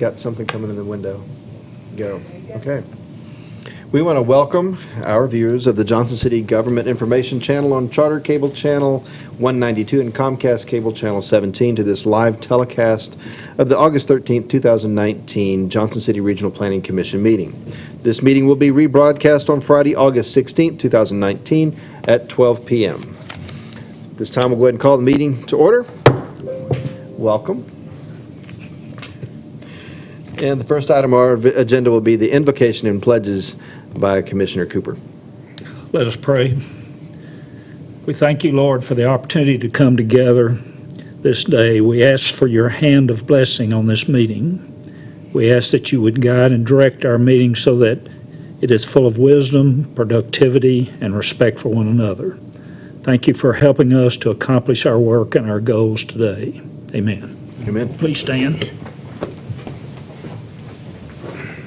Got something coming in the window. Go. Okay. We want to welcome our viewers of the Johnson City Government Information Channel on Charter Cable Channel 192 and Comcast Cable Channel 17 to this live telecast of the August 13th, 2019 Johnson City Regional Planning Commission meeting. This meeting will be rebroadcast on Friday, August 16th, 2019 at 12 p.m. This time we'll go ahead and call the meeting to order. Welcome. And the first item on our agenda will be the invocation and pledges by Commissioner Cooper. Let us pray. We thank you, Lord, for the opportunity to come together this day. We ask for your hand of blessing on this meeting. We ask that you would guide and direct our meeting so that it is full of wisdom, productivity, and respect for one another. Thank you for helping us to accomplish our work and our goals today. Amen. Amen. Please stand.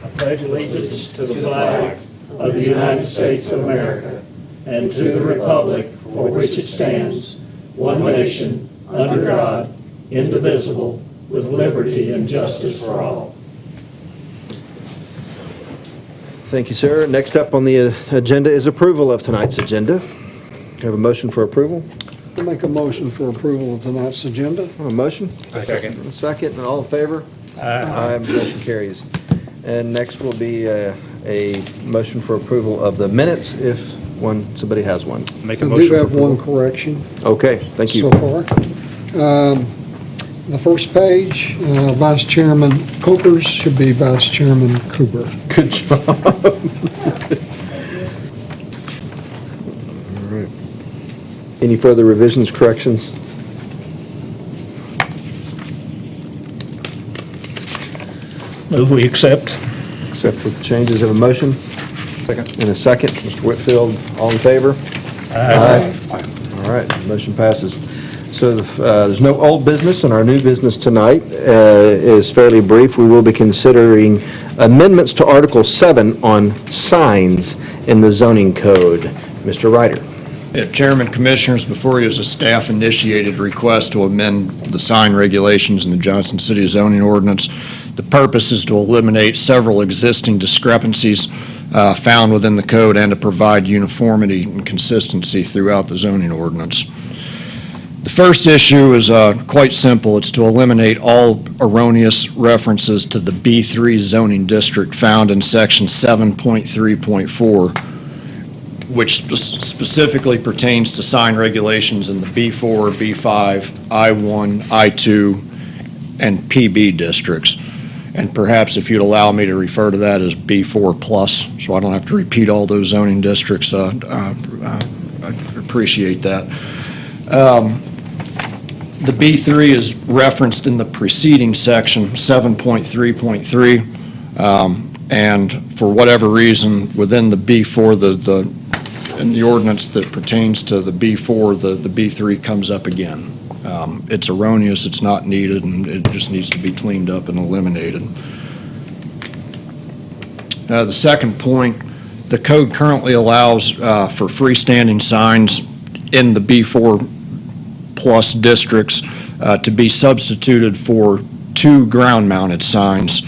I pledge allegiance to the flag of the United States of America and to the republic for which it stands, one nation, under God, indivisible, with liberty and justice for all. Thank you, sir. Next up on the agenda is approval of tonight's agenda. Do you have a motion for approval? I'll make a motion for approval of tonight's agenda. A motion? Second. A second. All in favor? Aye. Motion carries. And next will be a motion for approval of the minutes if somebody has one. Make a I motion do for have approval. one correction Okay, thank you. so far. The first page, Vice Chairman Copers should be Vice Chairman Cooper. Good job. All right. Any further revisions, corrections? Move we accept. Except with the changes of a motion? Second. In a second. Mr. Whitfield, all in favor? Aye. All right, motion passes. So there's no old business, and our new business tonight is fairly brief. We will be considering amendments to Article 7 on signs in the zoning code. Mr. Ryder. Yeah, Chairman, Commissioners, before you is a staff-initiated request to amend the sign regulations in the Johnson City zoning ordinance. The purpose is to eliminate several existing discrepancies found within the code and to provide uniformity and consistency throughout the zoning ordinance. The first issue is quite simple. It's to eliminate all erroneous references to the B3 zoning district found in Section 7.3.4, which specifically pertains to sign regulations in the B4, B5, I1, I2, and PB districts. And perhaps if you'd allow me to refer to that as B4 plus, so I don't have to repeat all those zoning districts, I appreciate that. The B3 is referenced in the preceding section, 7.3.3, and for whatever reason, within the B4, in the ordinance that pertains to the B4, the B3 comes up again. It's erroneous, it's not needed, and it just needs to be cleaned up and eliminated. The second point, the code currently allows for freestanding signs in the B4 plus districts to be substituted for 2 ground-mounted signs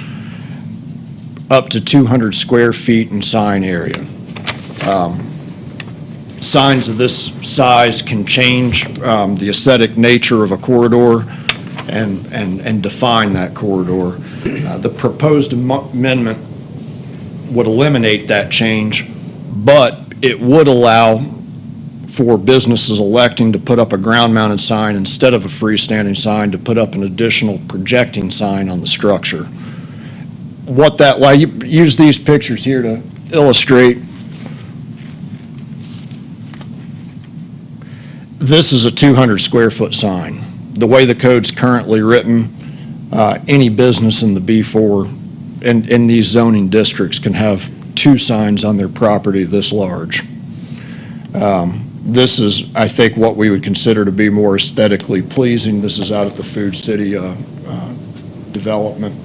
up to 200 square feet in sign area. Signs of this size can change the aesthetic nature of a corridor and define that corridor. The proposed amendment would eliminate that change, but it would allow for businesses electing to put up a ground-mounted sign instead of a freestanding sign to put up an additional projecting sign on the structure. What that, use these pictures here to illustrate. This is a 200 square foot sign. The way the code's currently written, any business in the B4 in these zoning districts can have 2 signs on their property this large. This is, I think, what we would consider to be more aesthetically pleasing. This is out at the Food City development.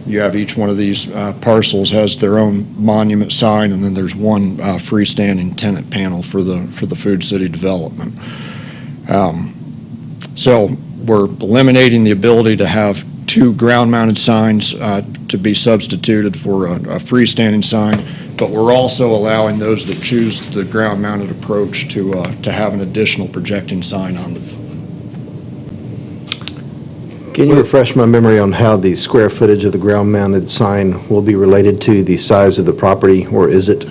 You have each one of these parcels has their own monument sign, and then there's one freestanding tenant panel for the Food City development. So we're eliminating the ability to have 2 ground-mounted signs to be substituted for a freestanding sign, but we're also allowing those that choose the ground-mounted approach to have an additional projecting sign on them. Can you refresh my memory on how the square footage of the ground-mounted sign will be related to the size of the property, or is it?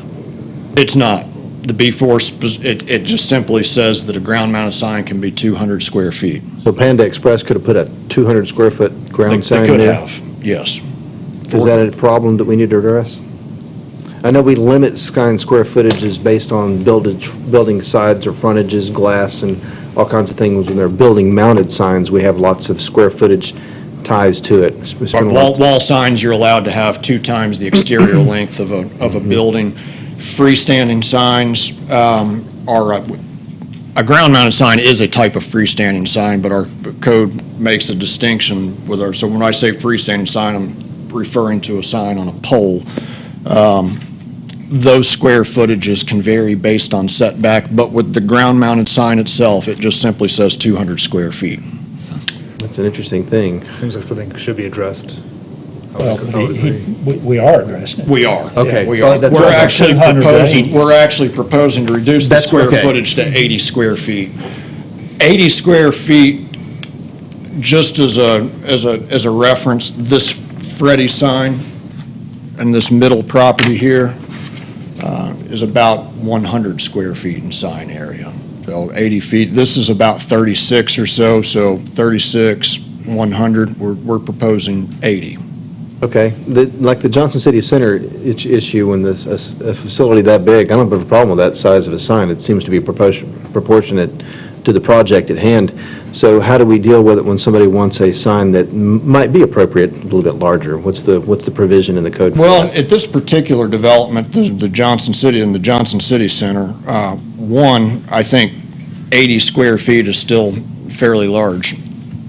It's not. The B4, it just simply says that a ground-mounted sign can be 200 square feet. So Panda Express could have put a 200 square foot They ground sign could there? have, yes. Is that a problem that we need to address? I know we limit sign square footages based on building sides or frontages, glass, and all kinds of things. When they're building-mounted signs, we have lots of square footage ties to it. We spend a lot- Wall signs, you're allowed to have 2 times the exterior length of a building. Freestanding signs are, a ground-mounted sign is a type of freestanding sign, but our code makes a distinction with our, so when I say freestanding sign, I'm referring to a sign on a pole. Those square footages can vary based on setback, but with the ground-mounted sign itself, it just simply says 200 square feet. That's an interesting thing. Seems like something should be addressed. Well, I would agree. we are addressing it. We are. Okay. We Well, are. that's We're what I thought. actually 200 proposing, days. we're actually proposing to reduce the That's- square okay. footage to 80 square feet. 80 square feet, just as a reference, this Freddy sign and this middle property here is about 100 square feet in sign area. So 80 feet, this is about 36 or so, so 36, 100, we're proposing 80. Okay, like the Johnson City Center issue, when a facility that big, I don't have a problem with that size of a sign. It seems to be proportionate to the project at hand. So how do we deal with it when somebody wants a sign that might be appropriate, a little bit larger? What's the provision in the code for Well, that? at this particular development, the Johnson City and the Johnson City Center, one, I think 80 square feet is still fairly large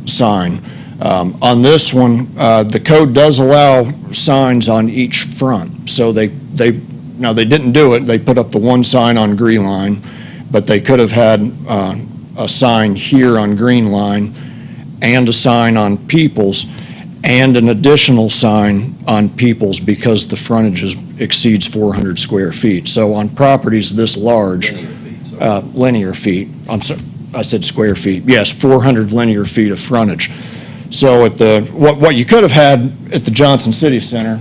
sign. On this one, the code does allow signs on each front. So they didn't do it. They put up the one sign on Green Line, but they could have had a sign here on Green Line and a sign on Peoples and an additional sign on Peoples because the frontage exceeds 400 square feet. So on properties this large, linear feet, I'm sorry, I said square feet. Yes, 400 linear feet of frontage. So at what you could have had at the Johnson City Center,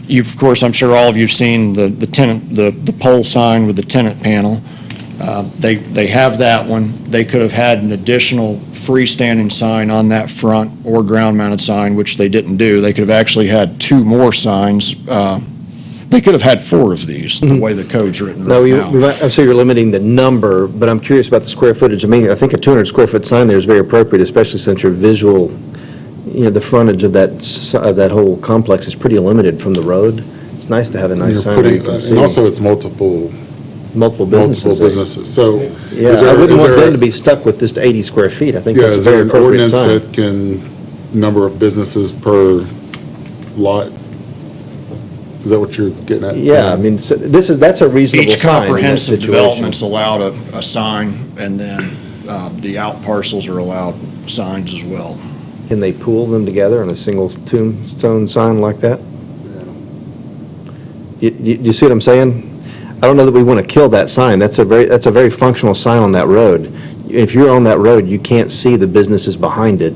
of course, I'm sure all of you've seen the pole sign with the tenant panel. They have that one. They could have had an additional freestanding sign on that front or ground-mounted sign, which they didn't do. They could have actually had 2 more signs. They could have had 4 of these, the way the code's written No, right now. I'm sure you're limiting the number, but I'm curious about the square footage. I mean, I think a 200 square foot sign there is very appropriate, especially since your visual, the frontage of that whole complex is pretty limited from the road. It's nice to have a nice You're sign that you putting, can see. and also it's multiple Businesses. businesses. So Yeah, is I there, wouldn't is want them there, to be stuck with just 80 square feet. I think yeah, that's a is there very an appropriate ordinance sign. that can, number of businesses per lot? Is that what you're getting at? Yeah, I mean, that's a reasonable Each sign in that comprehensive situation. development's allowed a sign, and then the out parcels are allowed signs as well. Can they pool them together on a single tombstone sign like that? You see what I'm saying? I don't know that we want to kill that sign. That's a very functional sign on that road. If you're on that road, you can't see the businesses behind it,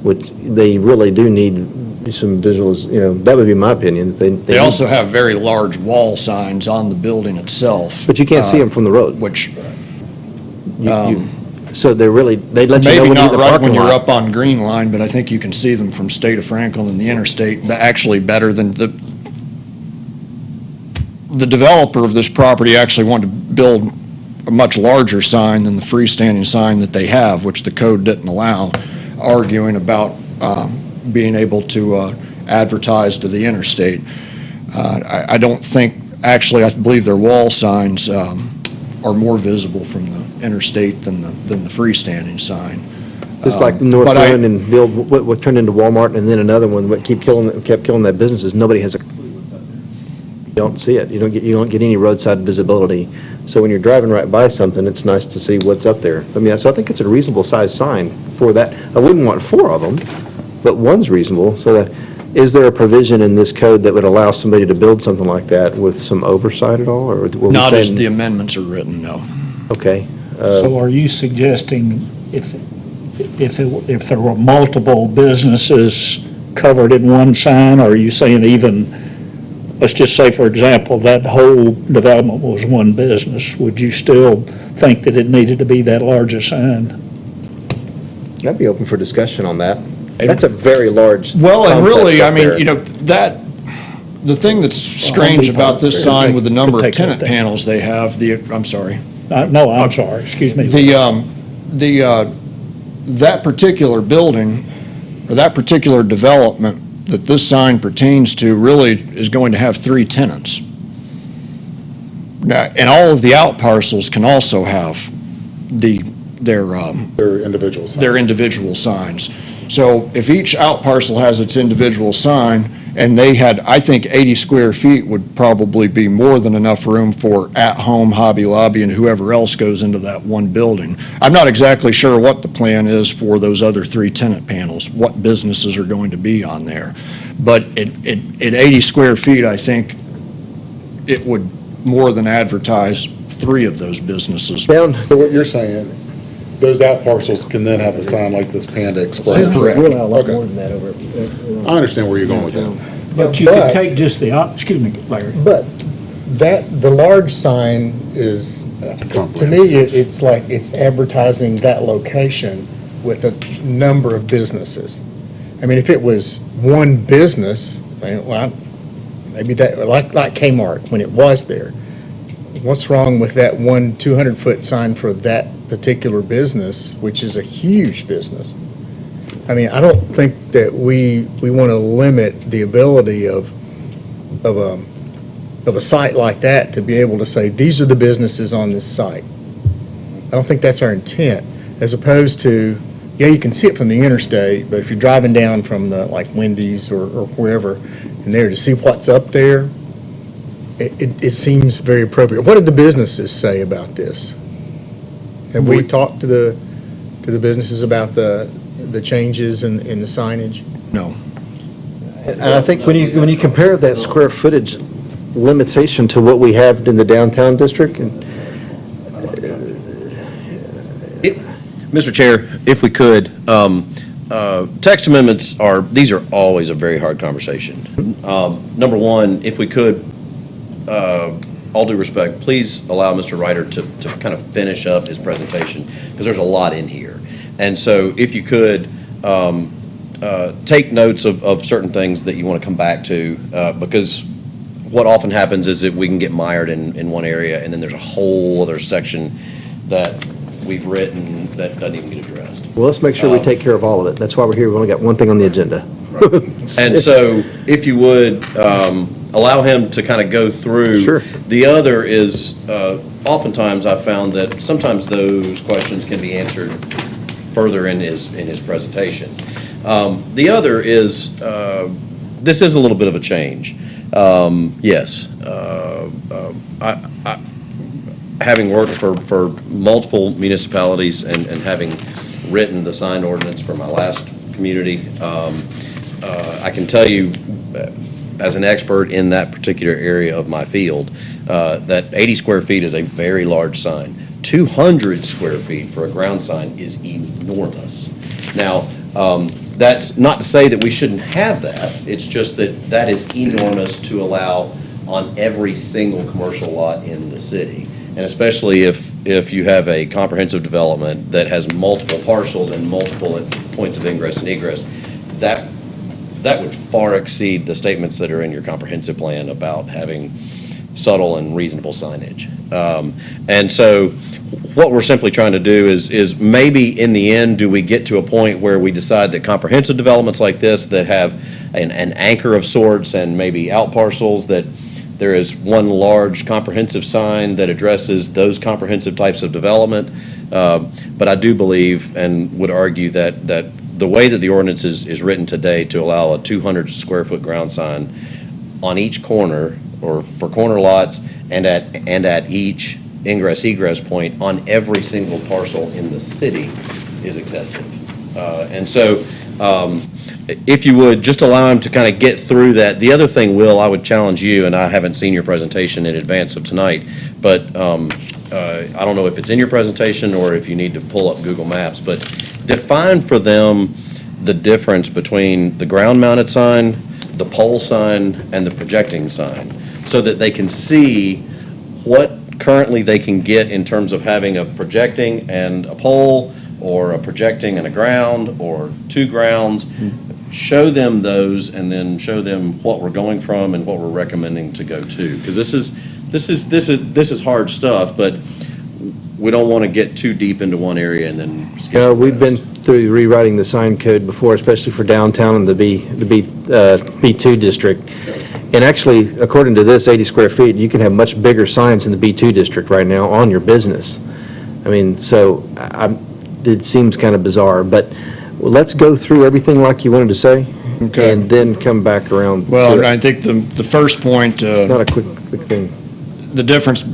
which they really do need some visuals, that would be my opinion. They also have very large wall signs on the building itself. But you can't see them from the road. Which, So they let you know maybe when you're in not the right parking when you're lot. up on Green Line, but I think you can see them from State of Franklin and the interstate, but actually better than the developer of this property actually wanted to build a much larger sign than the freestanding sign that they have, which the code didn't allow, arguing about being able to advertise to the interstate. I don't think, actually, I believe their wall signs are more visible from the interstate than the freestanding sign. Just like the North But I- End and the old, what turned into Walmart, and then another one, what kept killing that business is nobody has a clue what's up there. You don't see it. You don't get any roadside visibility. So when you're driving right by something, it's nice to see what's up there. I mean, so I think it's a reasonable sized sign for that. I wouldn't want 4 of them, but one's reasonable. So is there a provision in this code that would allow somebody to build something like that with some oversight at all, or were we Not as saying- the amendments are written, no. Okay. So are you suggesting if there were multiple businesses covered in one sign, or are you saying even, let's just say, for example, that whole development was one business, would you still think that it needed to be that large a sign? I'd be open for discussion on that. That's a very large. Well, and really, complex I up mean, there. the thing that's strange about this sign with the number of tenant panels they have, I'm sorry. No, I'm sorry, excuse me. That particular building, or that particular development that this sign pertains to really is going to have 3 tenants. Now, and all of the out parcels can also have their individual signs. their individual signs. So if each out parcel has its individual sign, and they had, I think 80 square feet would probably be more than enough room for at-home, Hobby Lobby, and whoever else goes into that one building. I'm not exactly sure what the plan is for those other 3 tenant panels, what businesses are going to be on there. But at 80 square feet, I think it would more than advertise 3 of those businesses. Down, So what you're saying, those out parcels can then have a sign like this Panda Express? Correct. We'll allow a lot Okay. more than that over. I understand where you're going with that. But you could take just the, excuse me, Larry. But the large sign is, to me, it's like, it's advertising that location with a number of businesses. I mean, if it was one business, well, maybe that, like Kmart, when it was there, what's wrong with that one 200-foot sign for that particular business, which is a huge business? I mean, I don't think that we want to limit the ability of a site like that to be able to say, these are the businesses on this site. I don't think that's our intent, as opposed to, yeah, you can see it from the interstate, but if you're driving down from the, like Wendy's or wherever, and there to see what's up there, it seems very appropriate. What did the businesses say about this? Have we talked to the businesses about the changes in the signage? No. and I think when you compare that square footage limitation to what we have in the downtown district, and Mr. Chair, if we could, text amendments these are always a very hard conversation. Number one, if we could, all due respect, please allow Mr. Ryder to kind of finish up his presentation, because there's a lot in here. And so if you could, take notes of certain things that you want to come back to, because what often happens is that we can get mired in one area, and then there's a whole other section that we've written that doesn't even get addressed. well, let's make sure we take care of all of it. That's why we're here. We've only got one thing on the agenda. And so, if you would, allow him to kind of go through. Sure. The other is, oftentimes I've found that sometimes those questions can be answered further in his presentation. The other is, this is a little bit of a change. Yes. Having worked for multiple municipalities and having written the sign ordinance for my last community, I can tell you, as an expert in that particular area of my field, that 80 square feet is a very large sign. 200 square feet for a ground sign is enormous. Now, that's not to say that we shouldn't have that. It's just that is enormous to allow on every single commercial lot in the city. And especially if you have a comprehensive development that has multiple parcels and multiple points of ingress and egress, that would far exceed the statements that are in your comprehensive plan about having subtle and reasonable signage. And so what we're simply trying to do is maybe in the end, do we get to a point where we decide that comprehensive developments like this that have an anchor of sorts and maybe out parcels, that there is one large comprehensive sign that addresses those comprehensive types of development. But I do believe and would argue that the way that the ordinance is written today to allow a 200 square foot ground sign on each corner, or for corner lots, and at each ingress egress point on every single parcel in the city is excessive. And so If you would, just allow him to kind of get through that. The other thing, Will, I would challenge you, and I haven't seen your presentation in advance of tonight, but I don't know if it's in your presentation or if you need to pull up Google Maps, but define for them the difference between the ground-mounted sign, the pole sign, and the projecting sign, so that they can see what currently they can get in terms of having a projecting and a pole, or a projecting and a ground, or two grounds. Show them those, and then show them what we're going from and what we're recommending to go to. Because this is hard stuff, but we don't want to get too deep into one area and then skip. We've been through rewriting the sign code before, especially for downtown and the B2 district. And actually, according to this, 80 square feet, you can have much bigger signs in the B2 district right now on your business. I mean, so it seems kind of bizarre, but let's go through everything like you wanted to say. Okay. And then come back around. Well, to it. I think the first point, It's not a quick thing. the difference,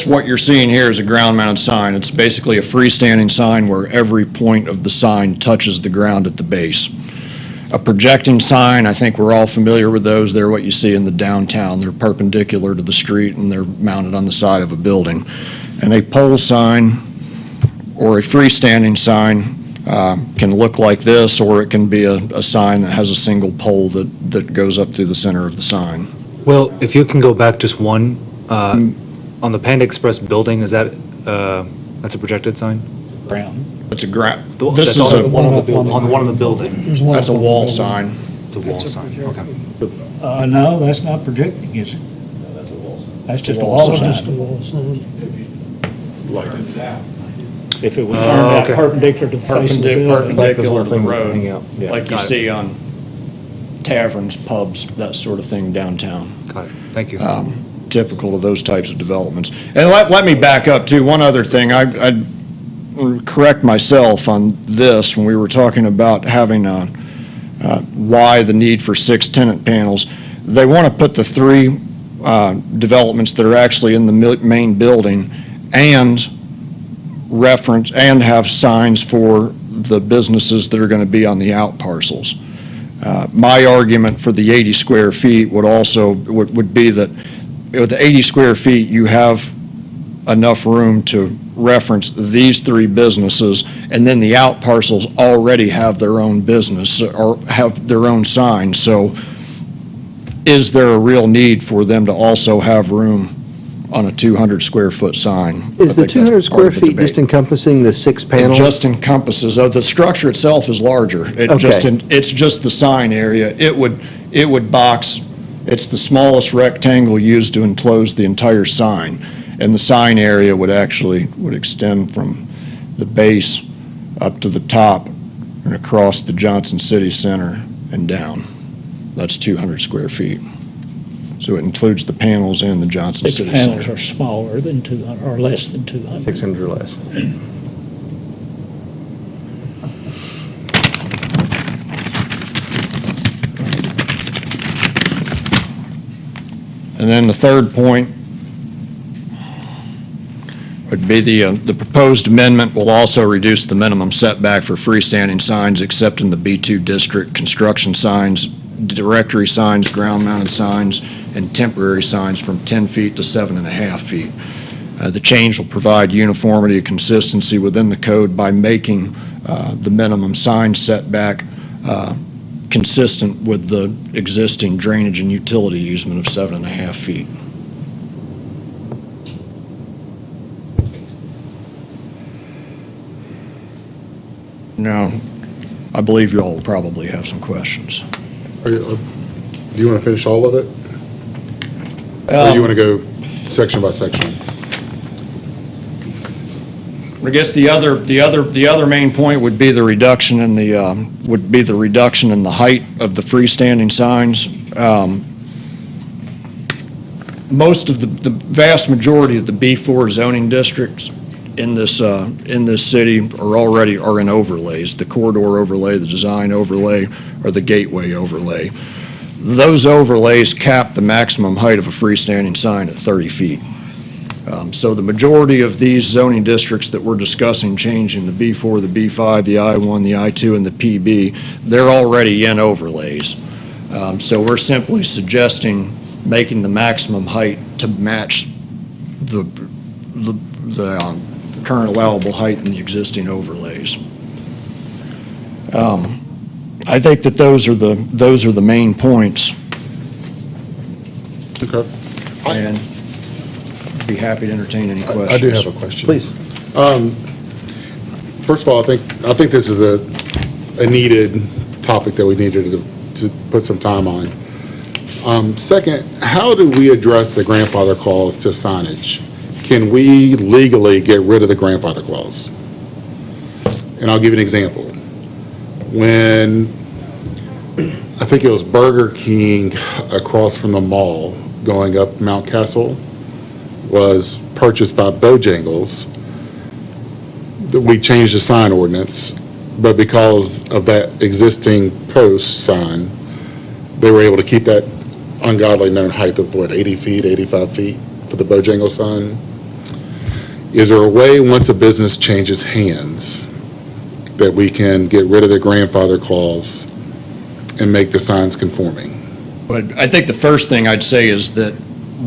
what you're seeing here is a ground-mounted sign. It's basically a freestanding sign where every point of the sign touches the ground at the base. A projecting sign, I think we're all familiar with those. They're what you see in the downtown. They're perpendicular to the street, and they're mounted on the side of a building. And a pole sign or a freestanding sign can look like this, or it can be a sign that has a single pole that goes up through the center of the sign. Well, if you can go back just one, on the Panda Express building, is that, that's a projected sign? Ground. It's a gra, The- this that's is on the a, one on the building. On the one on the building, There's one that's a up on the wall building. sign. it's a wall sign, okay. No, that's not projecting, is it? That's just a Wall wall sign. Just a sign. wall sign. Lighted. If it was turned out okay. perpendicular to the face of the building. Perpendicular to the road, Yeah. like you Got it. see on taverns, pubs, that sort of thing downtown. Got it, thank you. Typical of those types of developments. And let me back up too, one other thing, I'd correct myself on this, when we were talking about having why the need for 6 tenant panels. They want to put the 3 developments that are actually in the main building and reference, and have signs for the businesses that are going to be on the out parcels. My argument for the 80 square feet would be that with the 80 square feet, you have enough room to reference these 3 businesses, and then the out parcels already have their own business or have their own sign. So is there a real need for them to also have room on a 200 square foot sign? Is the I think that's 200 part square of the feet just debate. encompassing the 6 It panels? just encompasses, the structure itself is larger. It's just the sign area. It would box, it's the smallest rectangle used to enclose the entire sign. And the sign area would extend from the base up to the top and across the Johnson City Center and down. That's 200 square feet. So it includes the panels and the Johnson 6 City panels Center. are smaller than 200, or less than 200. 600 or less. And then the third point would be the proposed amendment will also reduce the minimum setback for freestanding signs except in the B2 district, construction signs, directory signs, ground-mounted signs, and temporary signs from 10 feet to 7.5 feet. The change will provide uniformity and consistency within the code by making the minimum sign setback consistent with the existing drainage and utility easement of 7.5 feet. Now, I believe you all will probably have some questions. Do you want to finish all of it? Or you want to go section by section? I guess the other main point would be the reduction in the height of the freestanding signs. Most of the vast majority of the B4 zoning districts in this city are in overlays, the corridor overlay, the design overlay, or the gateway overlay. Those overlays cap the maximum height of a freestanding sign at 30 feet. So the majority of these zoning districts that we're discussing changing, the B4, the B5, the I1, the I2, and the PB, they're already in overlays. So we're simply suggesting making the maximum height to match the current allowable height in the existing overlays. I think that those are the main points, Okay. and be happy to entertain any questions. I do have a question. Please. First of all, I think this is a needed topic that we needed to put some time on. Second, how do we address the grandfather clause to signage? Can we legally get rid of the grandfather clause? And I'll give you an example. When, I think it was Burger King across from the mall going up Mount Castle was purchased by Bojangles, that we changed the sign ordinance, but because of that existing post sign, they were able to keep that ungodly known height of, 80 feet, 85 feet for the Bojangles sign? Is there a way, once a business changes hands, that we can get rid of the grandfather clause and make the signs conforming? But I think the first thing I'd say is that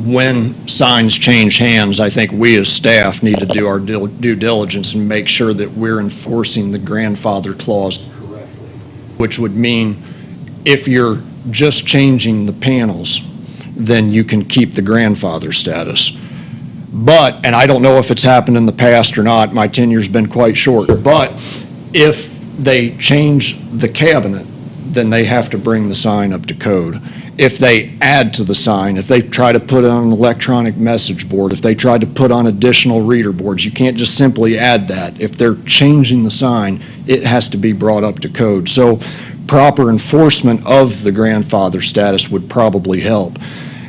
when signs change hands, I think we as staff need to do our due diligence and make sure that we're enforcing the grandfather clause correctly, which would mean if you're just changing the panels, then you can keep the grandfather status. But, and I don't know if it's happened in the past or not, my tenure's been quite short, but if they change the cabinet, then they have to bring the sign up to code. If they add to the sign, if they try to put on an electronic message board, if they try to put on additional reader boards, you can't just simply add that. If they're changing the sign, it has to be brought up to code. So proper enforcement of the grandfather status would probably help.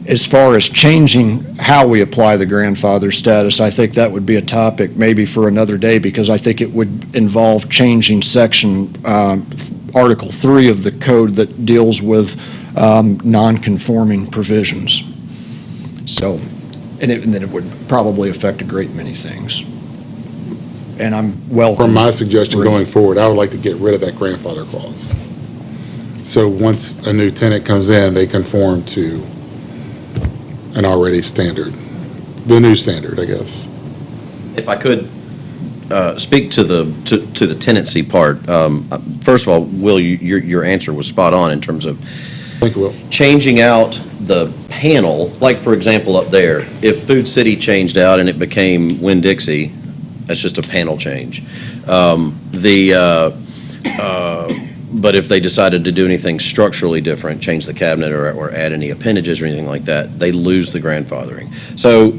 As far as changing how we apply the grandfather status, I think that would be a topic maybe for another day, because I think it would involve changing section, Article 3 of the code that deals with non-conforming provisions. So, and then it would probably affect a great many things. And I'm welcome. From my suggestion going forward, I would like to get rid of that grandfather clause. So once a new tenant comes in, they conform to an already standard, the new standard, I guess. If I could speak to the tenancy part. First of all, Will, your answer was spot on in terms of Thank you, Will. changing out the panel. Like, for example, up there, if Food City changed out and it became Winn-Dixie, that's just a panel change. But if they decided to do anything structurally different, change the cabinet or add any appendages or anything like that, they lose the grandfathering. So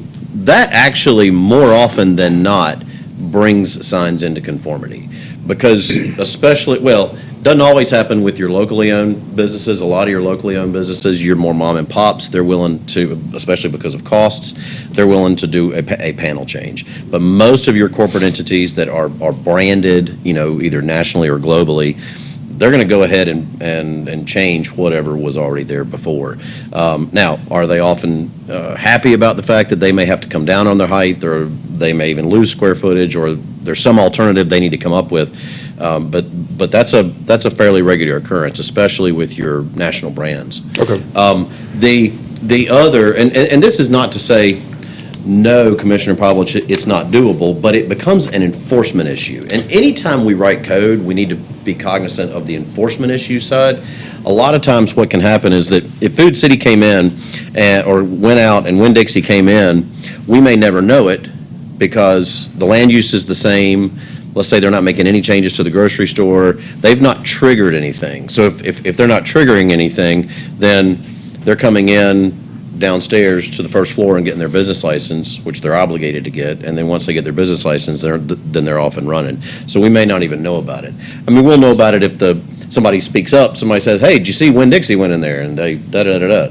that actually, more often than not, brings signs into conformity. Because especially, well, doesn't always happen with your locally owned businesses. A lot of your locally owned businesses, you're more mom and pops, they're willing to, especially because of costs, they're willing to do a panel change. But most of your corporate entities that are branded, either nationally or globally, they're going to go ahead and change whatever was already there before. Now, are they often happy about the fact that they may have to come down on their height, or they may even lose square footage, or there's some alternative they need to come up with? But that's a fairly regular occurrence, especially with your national brands. Okay. The other, and this is not to say, no, Commissioner Pavlich, it's not doable, but it becomes an enforcement issue. And anytime we write code, we need to be cognizant of the enforcement issue side. A lot of times what can happen is that if Food City came in or went out and Winn-Dixie came in, we may never know it because the land use is the same. Let's say they're not making any changes to the grocery store. They've not triggered anything. So if they're not triggering anything, then they're coming in downstairs to the first floor and getting their business license, which they're obligated to get, and then once they get their business license, then they're off and running. So we may not even know about it. I mean, we'll know about it if somebody speaks up, somebody says, hey, did you see Winn-Dixie went in there, and they da-da-da-da.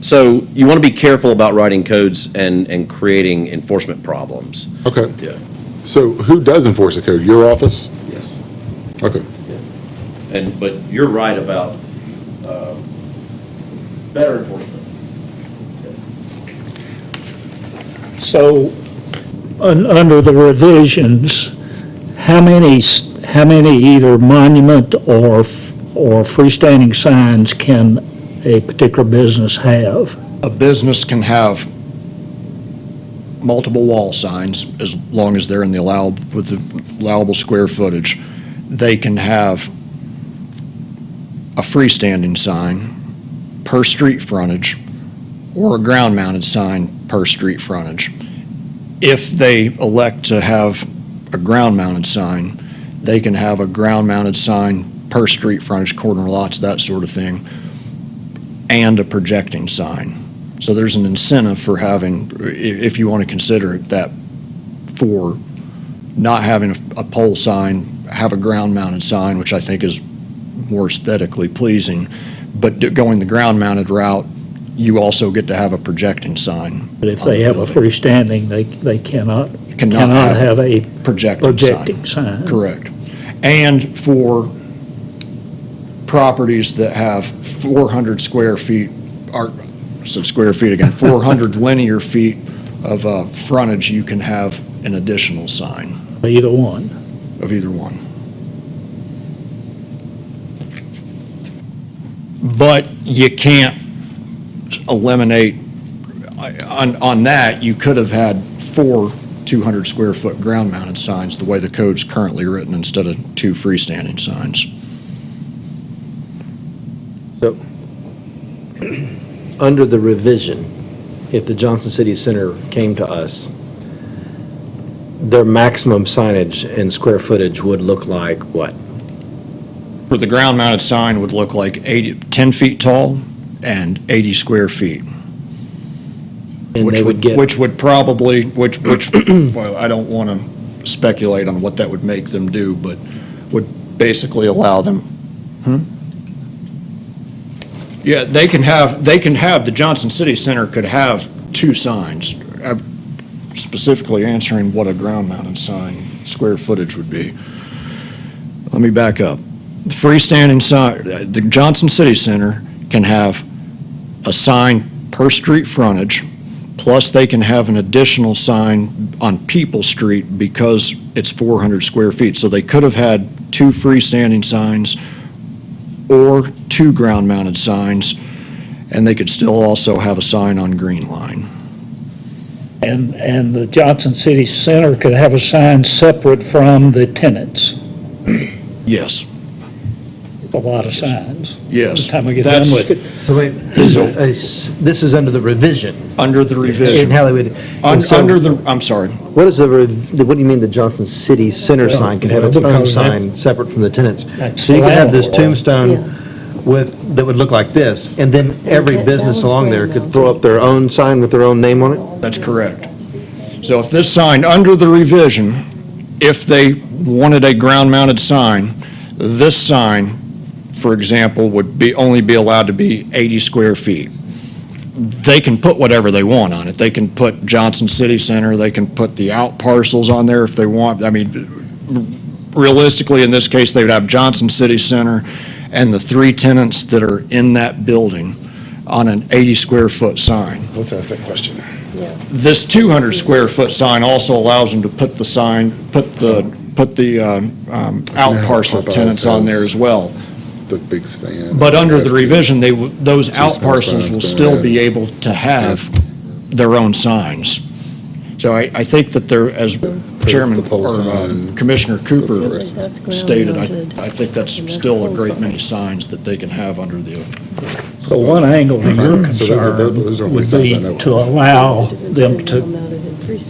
So you want to be careful about writing codes and creating enforcement problems. Okay. Yeah. So who does enforce the code? Your office? Yes. Okay. But you're right about better enforcement. So, under the revisions, how many either monument or freestanding signs can a particular business have? A business can have multiple wall signs as long as they're in the allowable square footage. They can have a freestanding sign per street frontage or a ground-mounted sign per street frontage. If they elect to have a ground-mounted sign, they can have a ground-mounted sign per street frontage, corner lots, that sort of thing, and a projecting sign. So there's an incentive for having, if you want to consider it that, for not having a pole sign, have a ground-mounted sign, which I think is more aesthetically pleasing, but going the ground-mounted route, you also get to have a projecting sign. But if on they the have a building. freestanding, they cannot Cannot have a Projecting projecting sign. Correct. And for properties that have 400 square feet, or, I said square feet again, 400 linear feet of frontage, you can have an additional sign Either one. of either one. But you can't eliminate, on that, you could have had 4 200 square foot ground mounted signs the way the code's currently written instead of 2 freestanding signs. So, under the revision, if the Johnson City Center came to us, their maximum signage and square footage would look like what? For the ground mounted sign would look like 10 feet tall and 80 square feet. And Which they would get, Which would probably, well, I don't want to speculate on what that would make them do, but would basically allow them. Yeah, they can have, the Johnson City Center could have 2 signs, specifically answering what a ground-mounted sign square footage would be. Let me back up. The freestanding sign, the Johnson City Center can have a sign per street frontage, plus they can have an additional sign on People Street because it's 400 square feet. So they could have had 2 freestanding signs or 2 ground-mounted signs, and they could still also have a sign on Green Line. And the Johnson City Center could have a sign separate from the tenants. Yes, A lot of signs. yes. By the time we get done That's with it. so wait, this is under the revision. Under the And revision. how they would, and so Under the, I'm sorry. what is what do you mean the Johnson City Center sign could have its own because that- sign separate from the tenants? That's So you could have this allowable. tombstone that would look like this, and then every business along there could throw up their own sign with their own name on it? That's correct. So if this sign, under the revision, if they wanted a ground-mounted sign, this sign, for example, would only be allowed to be 80 square feet. They can put whatever they want on it. They can put Johnson City Center, they can put the out parcels on there if they want. I mean, realistically, in this case, they would have Johnson City Center and the 3 tenants that are in that building on an 80 square foot sign. Let's ask that question. This 200 square foot sign also allows them to put the sign, put the out Yeah, parcel pop out tenants on there signs. as well. The big stand. But under the That's revision, those out small parcels signs will going still in. be able to have their own signs. So I think that there, as Chairman, the pole or sign. Commissioner Cooper That's stated, ground-mounted. I think that's And that's still a pole great sign. many signs that they can have under the, So one angle to your So those are only concern would signs I be know of. to allow them to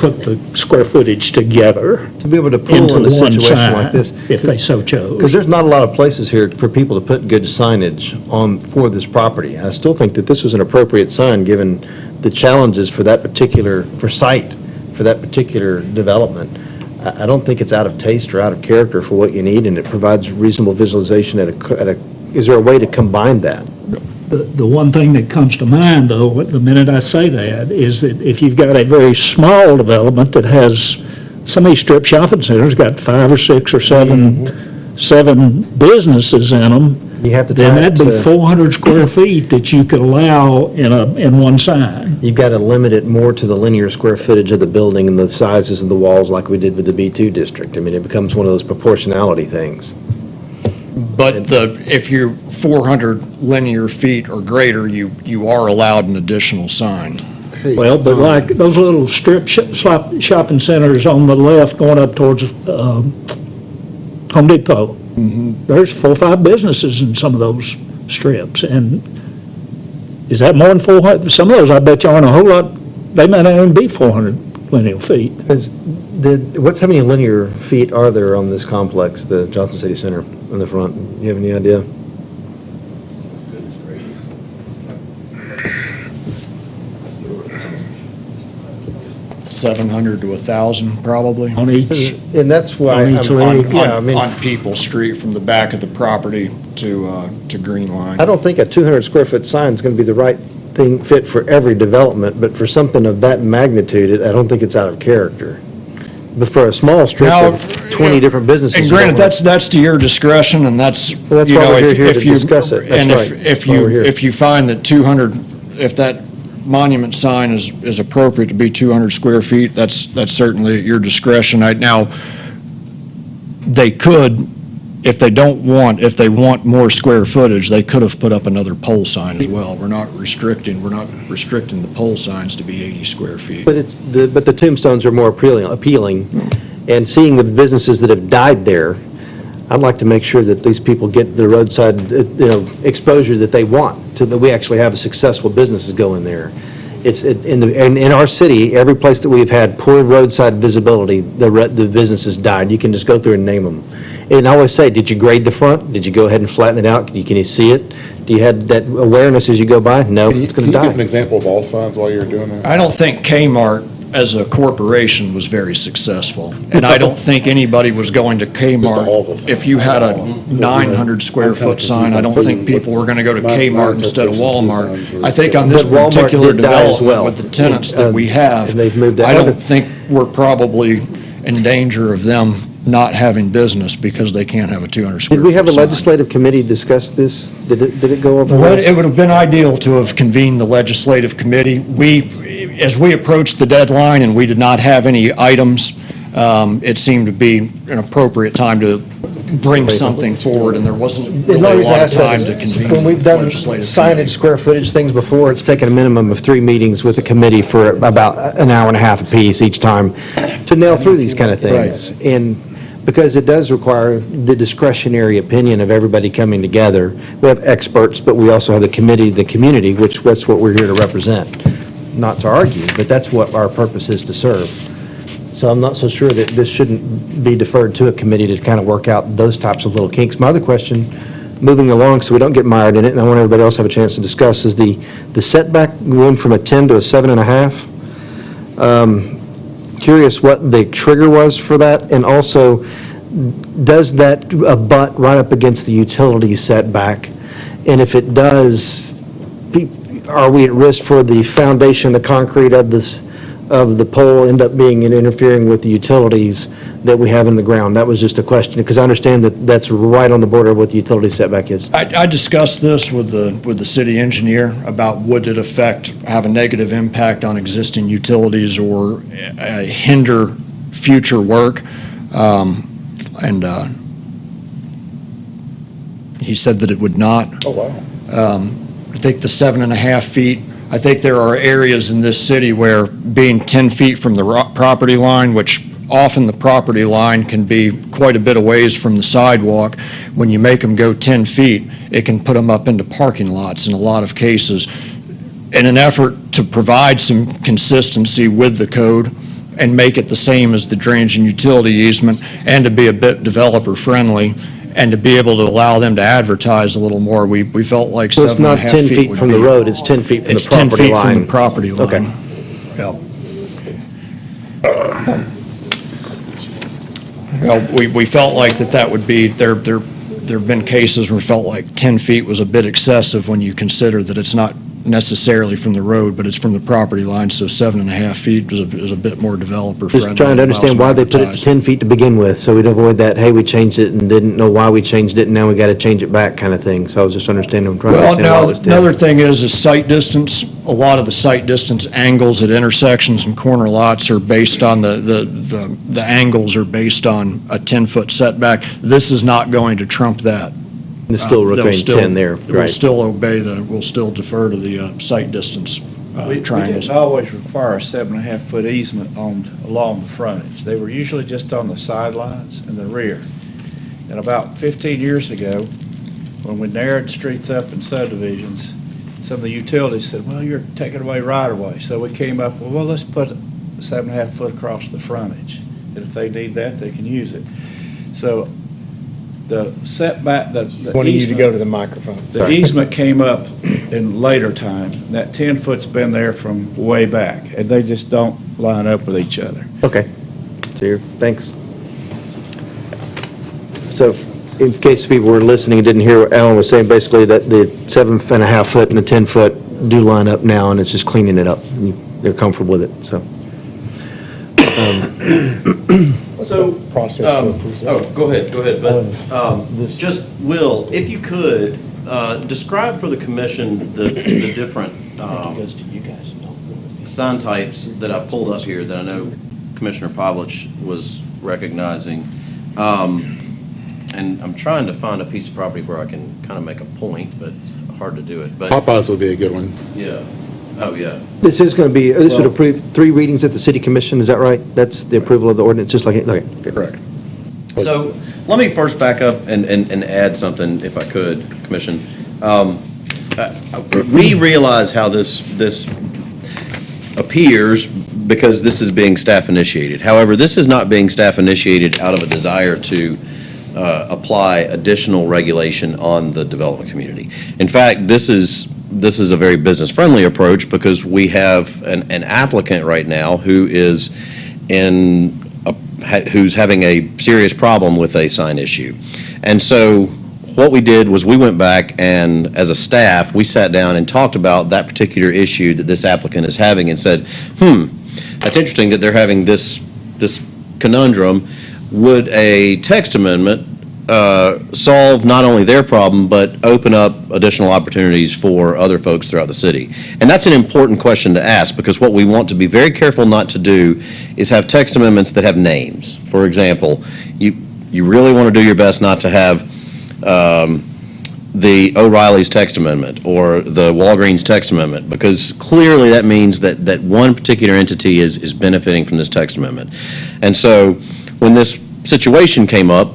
put the square footage together To be able to pull into in a one situation sign, like this. if they so chose. Because there's not a lot of places here for people to put good signage for this property. I still think that this was an appropriate sign, given the challenges for that particular, for that particular development. I don't think it's out of taste or out of character for what you need, and it provides reasonable visualization is there a way to combine that? The one thing that comes to mind, though, the minute I say that, is that if you've got a very small development that has, some of these strip shopping centers got 5 or 6 or 7 businesses in them, You have to then tie it that'd be to, 400 square feet that you could allow in one sign. you've got to limit it more to the linear square footage of the building and the sizes of the walls like we did with the B2 district. I mean, it becomes one of those proportionality things. But if you're 400 linear feet or greater, you are allowed an additional sign. Hey, Well, but like those little strip shopping centers on the left going up towards Home Depot, there's 4 or 5 businesses in some of those strips, and is that more than 400? Some of those, I bet you aren't a whole lot, they may not even be 400 linear feet. How many linear feet are there on this complex, the Johnson City Center in the front? You have any idea? 700 to 1,000 probably. On each, And that's why, On each I'm- leg? yeah, I mean, On People Street from the back of the property to Green Line. I don't think a 200 square foot sign is going to be the right fit for every development, but for something of that magnitude, I don't think it's out of character. But for a small strip Now, of 20 different businesses. And you don't granted, want- that's to your discretion, and that's, That's you why know, we're if here to if you. discuss it. That's And right. if That's why we're here. if you find that 200, if that monument sign is appropriate to be 200 square feet, that's certainly at your discretion. Now, they could, if they want more square footage, they could have put up another pole sign as well. We're not restricting the pole signs to be 80 square feet. But but the tombstones are more appealing, and seeing the businesses that have died there, I'd like to make sure that these people get the roadside, exposure that they want, so that we actually have successful businesses going there. It's, in our city, every place that we've had poor roadside visibility, the businesses died. You can just go through and name them. And I always say, did you grade the front? Did you go ahead and flatten it out? Can you see it? Do you have that awareness as you go by? No, it's going to Can you give an die. example of all signs while you're doing that? I don't think Kmart as a corporation was very successful. And I don't think anybody was going to Just all of Kmart. us. If you had a 900 square foot sign, I don't think people were going to go to Kmart instead of Walmart. I think on this But Walmart particular did die as development well. with the tenants that we have, And they've moved I out. don't think we're probably in danger of them not having business because they can't have a 200 square Did foot we have a sign. legislative committee discuss this? Did it go over It this? would have been ideal to have convened the legislative committee. As we approached the deadline and we did not have any items, it seemed to be an appropriate time to bring something forward, and there wasn't And really a always lot of ask that time is, to convene. when we've done legislative signage, committee. square footage things before, it's taken a minimum of 3 meetings with the committee for about an hour and a half apiece each time to nail through these kind of things. And because it does require the discretionary opinion of everybody coming together. We have experts, but we also have the community, which that's what we're here to represent. Not to argue, but that's what our purpose is to serve. So I'm not so sure that this shouldn't be deferred to a committee to kind of work out those types of little kinks. My other question, moving along so we don't get mired in it, and I want everybody else to have a chance to discuss, is the setback going from a 10 to a 7.5. Curious what the trigger was for that, and also, does that abut right up against the utility setback? And if it does, are we at risk for the foundation, the concrete of the pole end up being and interfering with the utilities that we have in the ground? That was just a question, because I understand that that's right on the border of what the utility setback is. I discussed this with the city engineer about would it have a negative impact on existing utilities or hinder future work. And he said that it would not. Oh, wow. I think the 7.5 feet, I think there are areas in this city where being 10 feet from the property line, which often the property line can be quite a bit of ways from the sidewalk, when you make them go 10 feet, it can put them up into parking lots in a lot of cases. In an effort to provide some consistency with the code and make it the same as the drainage and utility easement, and to be a bit developer-friendly, and to be able to allow them to advertise a little more, we felt like So it's 7.5 not feet 10 feet would from the be- road, it's 10 feet from the It's 10 property feet from line. the property line. Okay. Yep. Well, we felt like that would be, there have been cases where we felt like 10 feet was a bit excessive when you consider that it's not necessarily from the road, but it's from the property line, so 7.5 feet is a bit more developer friendly. Just trying to understand why they put it to 10 feet to begin with, so we'd avoid that, hey, we changed it and didn't know why we changed it, and now we got to change it back kind of thing. So I was just trying to Well, understand why now, it was 10. another thing is sight distance. A lot of the sight distance angles at intersections and corner lots are based on the angles are based on a 10-foot setback. This is not going to trump that. It's still They'll remain 10 there, We'll right? still obey we'll still defer to the sight distance We triangles. didn't always require a 7.5-foot easement along the frontage. They were usually just on the sidelines and the rear. And about 15 years ago, when we narrowed streets up in subdivisions, some of the utilities said, well, you're taking away right-of-way. So we came up, well, let's put a 7.5 foot across the frontage. And if they need that, they can use it. So the setback, the Wanting you to go easement, to the microphone. the easement came up in later time. That 10-foot's been there from way back, and they just don't line up with each other. Okay, so you're, thanks. So in case people were listening and didn't hear what Alan was saying, basically that the 7.5 foot and the 10 foot do line up now, and it's just cleaning it up. They're comfortable with it, so. What's the process for approval? Go ahead, but this- just, Will, if you could, describe for the commission the different Goes to you guys. sign types that I pulled up here that I know Commissioner Pavlich was recognizing. And I'm trying to find a piece of property where I can kind of make a point, but it's hard to do it. But, Popeyes would be a good one. yeah, oh, yeah. This is going to be, this would approve 3 readings at the city commission, is that right? That's the approval of the ordinance, just like, okay. Correct. So let me first back up and add something, if I could, Commission. We realize how this appears because this is being staff initiated. However, this is not being staff initiated out of a desire to apply additional regulation on the development community. In fact, this is a very business-friendly approach because we have an applicant right now who is who's having a serious problem with a sign issue. And so what we did was we went back and, as a staff, we sat down and talked about that particular issue that this applicant is having and said, that's interesting that they're having this conundrum. Would a text amendment solve not only their problem, but open up additional opportunities for other folks throughout the city? And that's an important question to ask, because what we want to be very careful not to do is have text amendments that have names. For example, you really want to do your best not to have the O'Reilly's text amendment or the Walgreens text amendment, because clearly that means that one particular entity is benefiting from this text amendment. And so when this situation came up,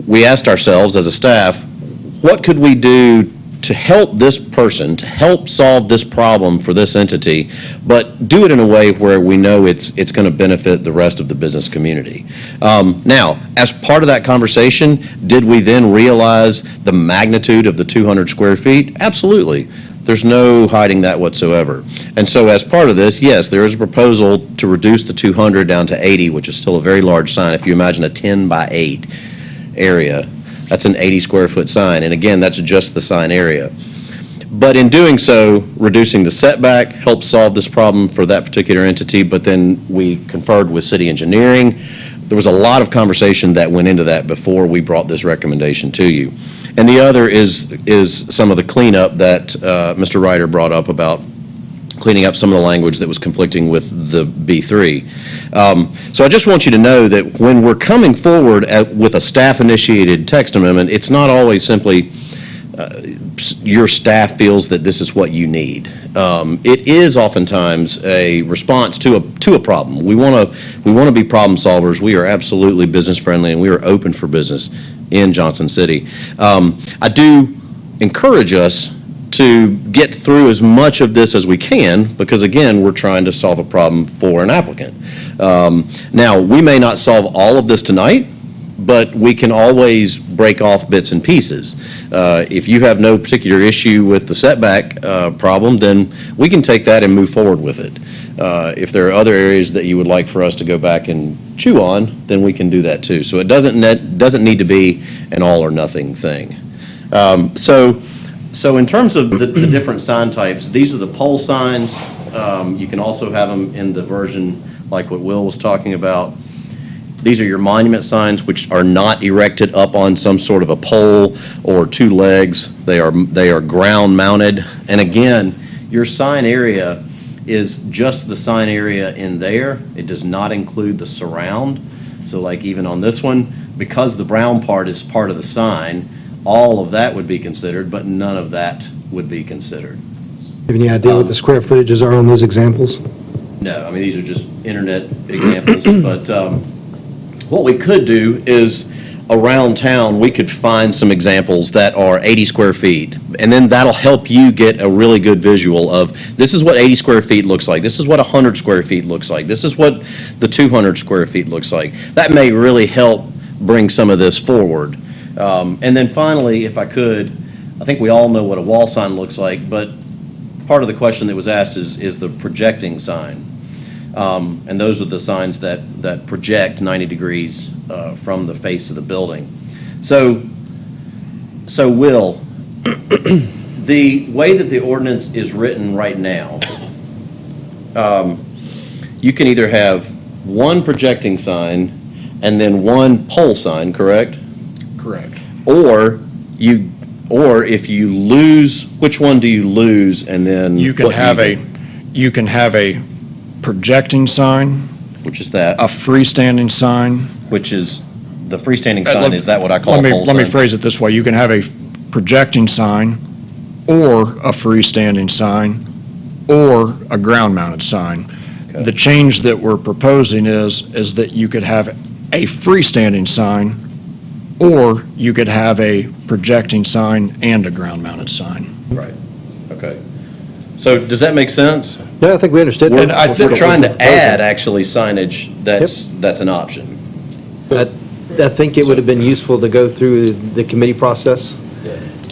we asked ourselves as a staff, what could we do to help this person, to help solve this problem for this entity, but do it in a way where we know it's going to benefit the rest of the business community. Now, as part of that conversation, did we then realize the magnitude of the 200 square feet? Absolutely. There's no hiding that whatsoever. And so as part of this, yes, there is a proposal to reduce the 200 down to 80, which is still a very large sign. If you imagine a 10 by 8 area, that's an 80 square foot sign. And again, that's just the sign area. But in doing so, reducing the setback helps solve this problem for that particular entity. But then we conferred with city engineering. There was a lot of conversation that went into that before we brought this recommendation to you. And the other is some of the cleanup that Mr. Ryder brought up about cleaning up some of the language that was conflicting with the B3. So I just want you to know that when we're coming forward with a staff-initiated text amendment, it's not always simply your staff feels that this is what you need. It is oftentimes a response to a problem. We want to be problem solvers. We are absolutely business friendly, and we are open for business in Johnson City. I do encourage us to get through as much of this as we can, because again, we're trying to solve a problem for an applicant. Now, we may not solve all of this tonight, but we can always break off bits and pieces. If you have no particular issue with the setback problem, then we can take that and move forward with it. If there are other areas that you would like for us to go back and chew on, then we can do that too. So it doesn't need to be an all or nothing thing. So So in terms of the different sign types, these are the pole signs. You can also have them in the version like what Will was talking about. These are your monument signs, which are not erected up on some sort of a pole or two legs. They are ground mounted. And again, your sign area is just the sign area in there. It does not include the surround. So like even on this one, because the brown part is part of the sign, all of that would be considered, but none of that would be considered. Have any idea what the square footages are on those examples? No, I mean, these are just internet examples, but what we could do is, around town, we could find some examples that are 80 square feet, and then that'll help you get a really good visual of, this is what 80 square feet looks like, this is what 100 square feet looks like, this is what the 200 square feet looks like. That may really help bring some of this forward. And then finally, if I could, I think we all know what a wall sign looks like, but part of the question that was asked is the projecting sign. And those are the signs that project 90 degrees from the face of the building. So Will, the way that the ordinance is written right now, you can either have one projecting sign and then one pole sign, correct? Correct. Or if you lose, which one do you lose and then? You can what do you can have a projecting sign, which is that? a freestanding sign. Which is, the freestanding sign, is that what I call a pole Let me sign? phrase it this way. You can have a projecting sign or a freestanding sign or a ground-mounted sign. Okay. The change that we're proposing is that you could have a freestanding sign or you could have a projecting sign and a ground-mounted sign. Right, okay. So does that make sense? Yeah, I think we understood. And that. I think we're trying to add actually signage that's an option. I think it would have been useful to go through the committee process.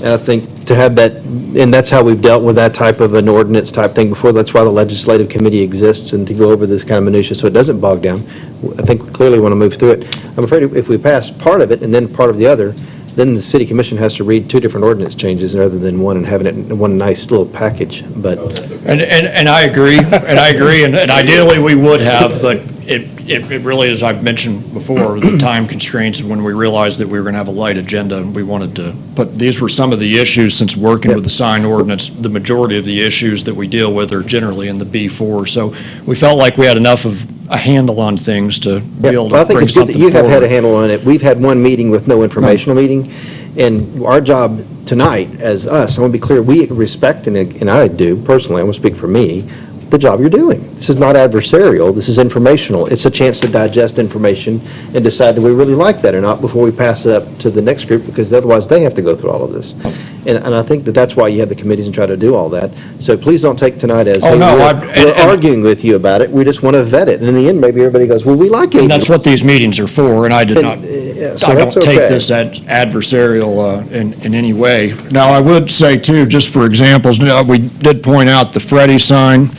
And I think to have that, and that's how we've dealt with that type of an ordinance type thing before. That's why the legislative committee exists, and to go over this kind of minutia so it doesn't bog down. I think we clearly want to move through it. I'm afraid if we pass part of it and then part of the other, then the city commission has to read two different ordinance changes rather than one and having it in one nice little package. But And I agree, and ideally we would have, but it really, as I've mentioned before, the time constraints, when we realized that we were going to have a light agenda, and we wanted to put, these were some of the issues, since working with the sign ordinance, the majority of the issues that we deal with are generally in the B4, so we felt like we had enough of a handle on things to be able Well, I to think bring it's good that something you have had a forward. handle on it. We've had one meeting with no informational meeting, and our job tonight, as us, I want to be clear, we respect, and I do personally, I want to speak for me, the job you're doing. This is not adversarial, this is informational. It's a chance to digest information and decide do we really like that or not before we pass it up to the next group, because otherwise they have to go through all of this. And I think that's why you have the committees and try to do all that. So please don't take tonight as, Oh, hey, no, we're arguing with you about it, we just want to vet it. And in the end, maybe everybody goes, well, we like it. And that's what these meetings are for, and I did not, so I that's don't take okay. this adversarial in any way. Now, I would say too, just for examples, we did point out the Freddie sign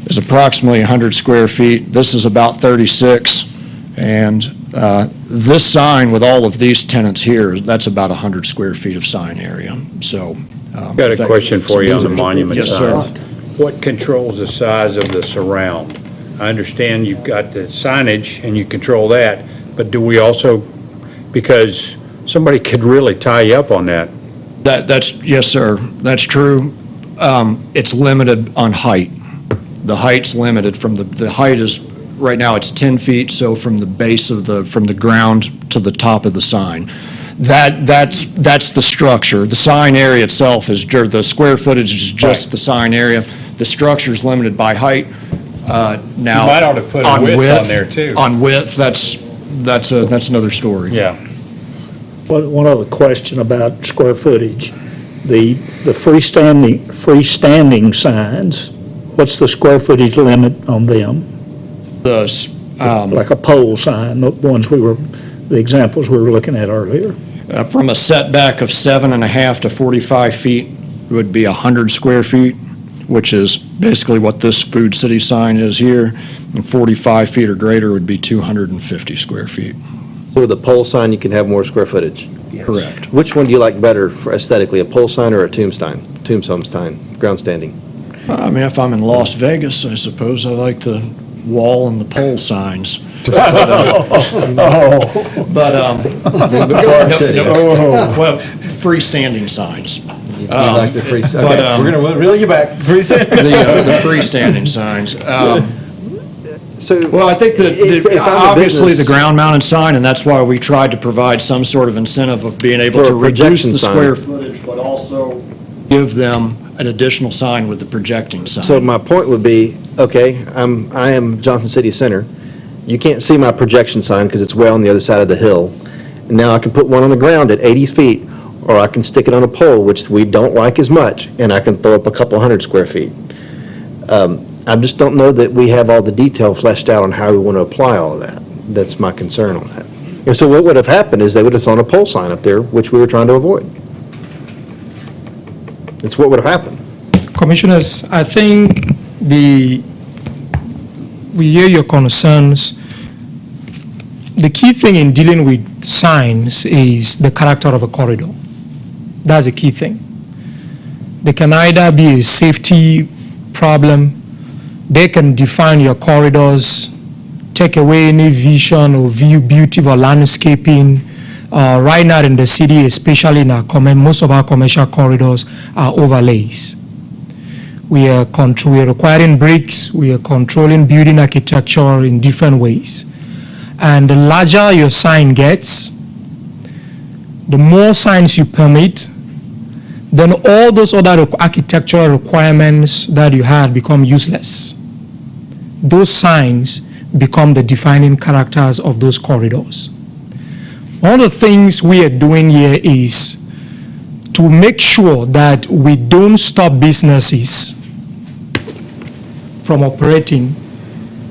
is approximately 100 square feet. This is about 36, and this sign with all of these tenants here, that's about 100 square feet of sign area, so. Got a question for you on the monument Yes, sir. signs. What controls the size of the surround? I understand you've got the signage and you control that, but do we also, because somebody could really tie you up on that. Yes, sir, that's true. It's limited on height. The height's limited from the height is, right now it's 10 feet, so from the base of from the ground to the top of the sign. That's the structure. The sign area itself is, the square footage is just the sign area. The structure's limited by height. Now. You might ought to put a width on there, too. On width, that's another story. Yeah. One other question about square footage. The freestanding signs, what's the square footage limit on them? Like a pole sign, the the examples we were looking at earlier. From a setback of 7.5 to 45 feet would be 100 square feet, which is basically what this Food City sign is here, and 45 feet or greater would be 250 square feet. So with a pole sign, you can have more square footage. Correct. Which one do you like better for aesthetically, a pole sign or a tombstone sign, ground standing? I mean, if I'm in Las Vegas, I suppose I like the wall and the pole signs. But, well, freestanding signs. You like the free, okay, but, we're gonna reel you back. The freestanding signs. So. Well, I think that, if I'm a obviously, the business- ground-mounted sign, and that's why we tried to provide some sort of incentive of being able For a to reduce projection the sign. square footage, but also give them an additional sign with the projecting sign. So my point would be, okay, I am Johnson City Center. You can't see my projection sign because it's way on the other side of the hill. And now I can put one on the ground at 80 feet, or I can stick it on a pole, which we don't like as much, and I can throw up a couple hundred square feet. I just don't know that we have all the detail fleshed out on how we want to apply all of that. That's my concern on that. And so what would have happened is they would have thrown a pole sign up there, which we were trying to avoid. That's what would have happened. Commissioners, I think we hear your concerns. The key thing in dealing with signs is the character of a corridor. That's a key thing. They can either be a safety problem, they can define your corridors, take away any vision or view, beauty or landscaping. Right now in the city, especially in our most of our commercial corridors are overlays. We are requiring bricks, we are controlling building architecture in different ways. And the larger your sign gets, the more signs you permit, then all those other architectural requirements that you had become useless. Those signs become the defining characters of those corridors. One of the things we are doing here is to make sure that we don't stop businesses from operating,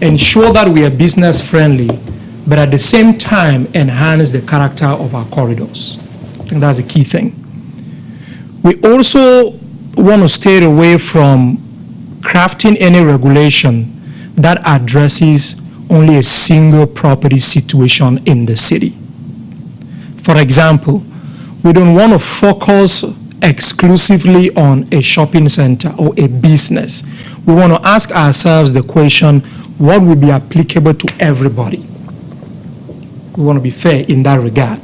ensure that we are business friendly, but at the same time enhance the character of our corridors. I think that's a key thing. We also want to stay away from crafting any regulation that addresses only a single property situation in the city. For example, we don't want to focus exclusively on a shopping center or a business. We want to ask ourselves the question, what would be applicable to everybody? We want to be fair in that regard.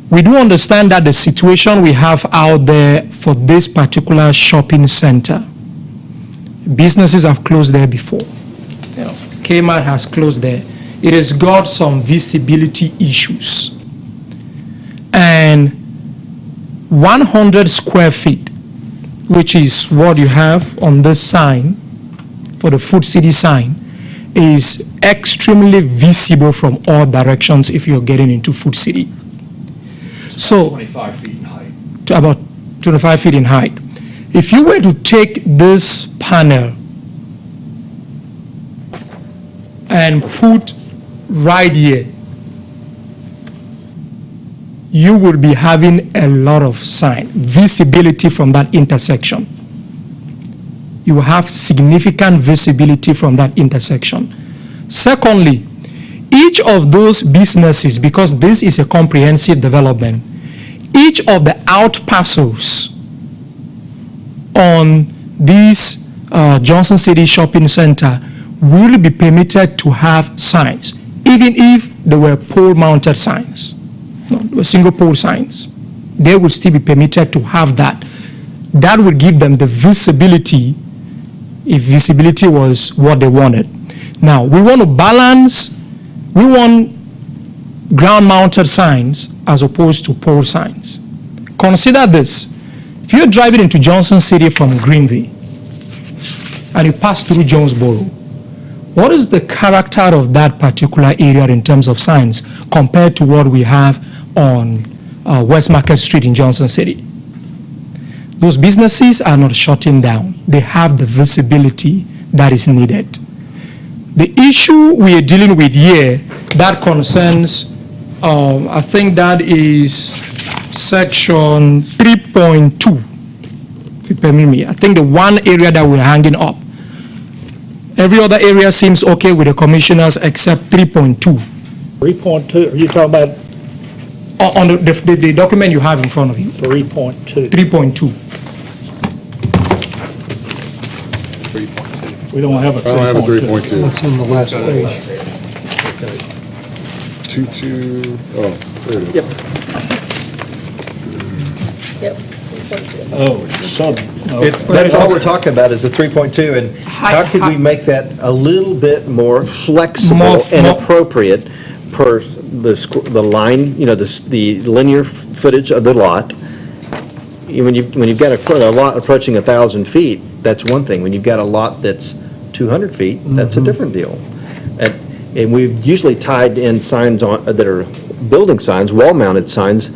We do understand that the situation we have out there for this particular shopping center, businesses have closed there before. Kmart has closed there. It has got some visibility issues. And 100 square feet, which is what you have on this sign, for the Food City sign, is extremely visible from all directions if you're getting into Food City. So 25 feet in height. to about 25 feet in height. If you were to take this panel and put right here, you will be having a lot of visibility from that intersection. You will have significant visibility from that intersection. Secondly, each of those businesses, because this is a comprehensive development, each of the out parcels on this Johnson City Shopping Center will be permitted to have signs, even if they were pole-mounted signs, single pole signs. They will still be permitted to have that. That would give them the visibility, if visibility was what they wanted. Now, we want to balance, we want ground-mounted signs as opposed to pole signs. Consider this. If you're driving into Johnson City from Greenville and you pass through Jonesboro, what is the character of that particular area in terms of signs compared to what we have on West Market Street in Johnson City? Those businesses are not shutting down. They have the visibility that is needed. The issue we are dealing with here that concerns, I think that is section 3.2, if you permit me. I think the one area that we're hanging up. Every other area seems okay with the commissioners except 3.2. 3.2, are you talking about On the document you have in front of you, 3.2? 3.2. We don't have a 3.2. I don't have a 3.2. That's on the last page. 2.2, oh, there it is. Oh, it's sub, That's all we're talking about is the 3.2, and how could we make that a little bit more flexible More- and more- appropriate per the line, the linear footage of the lot? When you've got a lot approaching 1,000 feet, that's one thing. When you've got a lot that's 200 feet, that's a different deal. And we've usually tied in signs on, that are building signs, wall-mounted signs,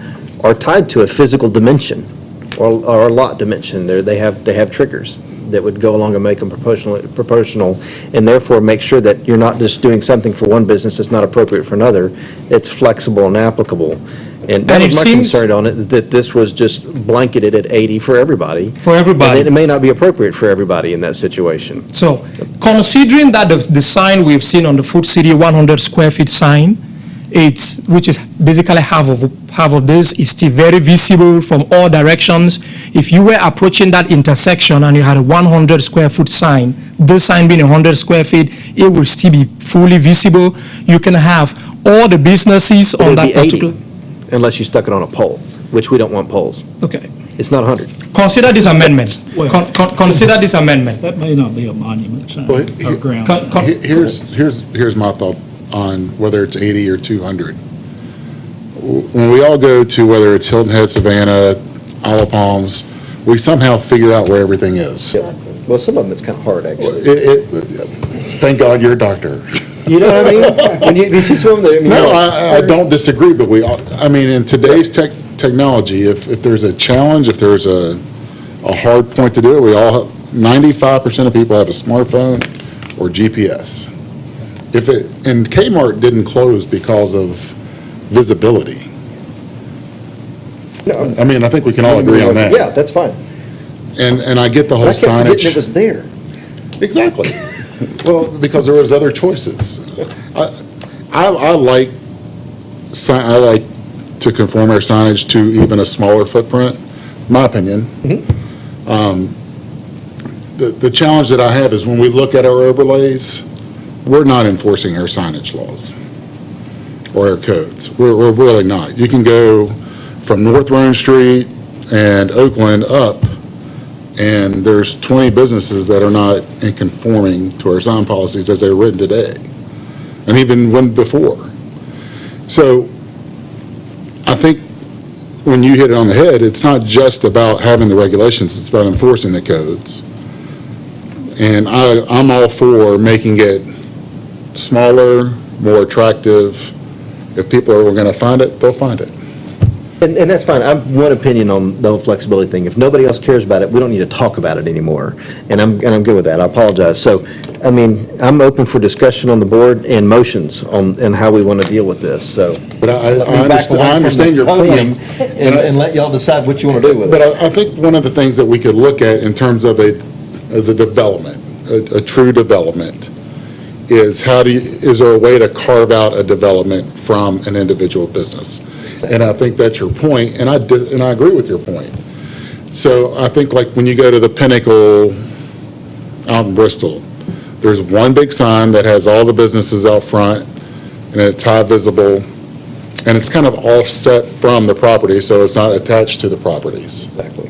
are tied to a physical dimension or a lot dimension. They have triggers that would go along and make them proportional, and therefore make sure that you're not just doing something for one business that's not appropriate for another. It's flexible and applicable. And that And was it my seems- concern on it, that this was just blanketed at 80 for everybody. For everybody. And it may not be appropriate for everybody in that situation. So considering that the sign we've seen on the Food City 100 square feet sign, which is basically half of this, is still very visible from all directions. If you were approaching that intersection and you had a 100 square foot sign, this sign being 100 square feet, it will still be fully visible. You can have all the businesses on It'd that be 80, particular. unless you stuck it on a pole, which we don't want poles. Okay. It's not 100. Consider this amendment. Well- Consider this amendment. that may not be a monument sign Well, or ground Con- sign. con- Here's my thought on whether it's 80 or 200. When we all go to, whether it's Hilton Head, Savannah, Isle of Palms, we somehow figure out where everything is. Well, some of them, it's kind of hard, actually. Thank God you're a doctor. You know what I mean? When you see some of them, I mean, No, I don't disagree, but in today's technology, if there's a challenge, if there's a hard point to do it, 95% of people have a smartphone or GPS. And Kmart didn't close because of visibility. No. I think we can all agree on that. Yeah, that's fine. And I get the whole But I kept forgetting signage. it was there. Exactly. Well, because there was other choices. I like to conform our signage to even a smaller footprint, my opinion. The challenge that I have is when we look at our overlays, we're not enforcing our signage laws or our codes. We're really not. You can go from North Rome Street and Oakland up, and there's 20 businesses that are not in conforming to our sign policies as they're written today, and even when before. So I think when you hit it on the head, it's not just about having the regulations, it's about enforcing the codes. And I'm all for making it smaller, more attractive. If people are going to find it, they'll find it. And that's fine. I have one opinion on the whole flexibility thing. If nobody else cares about it, we don't need to talk about it anymore. And I'm good with that. I apologize. So, I'm open for discussion on the board and motions on how we want to deal with this, so. But I Let me back away I from understand the your podium point. And let y'all decide what you want to do with But it. I think one of the things that we could look at in terms of as a development, a true development, is is there a way to carve out a development from an individual business? And I think that's your point, and I agree with your point. So I think like when you go to the Pinnacle out in Bristol, there's one big sign that has all the businesses out front, and it's high visible, and it's kind of offset from the property, so it's not attached to the properties. Exactly.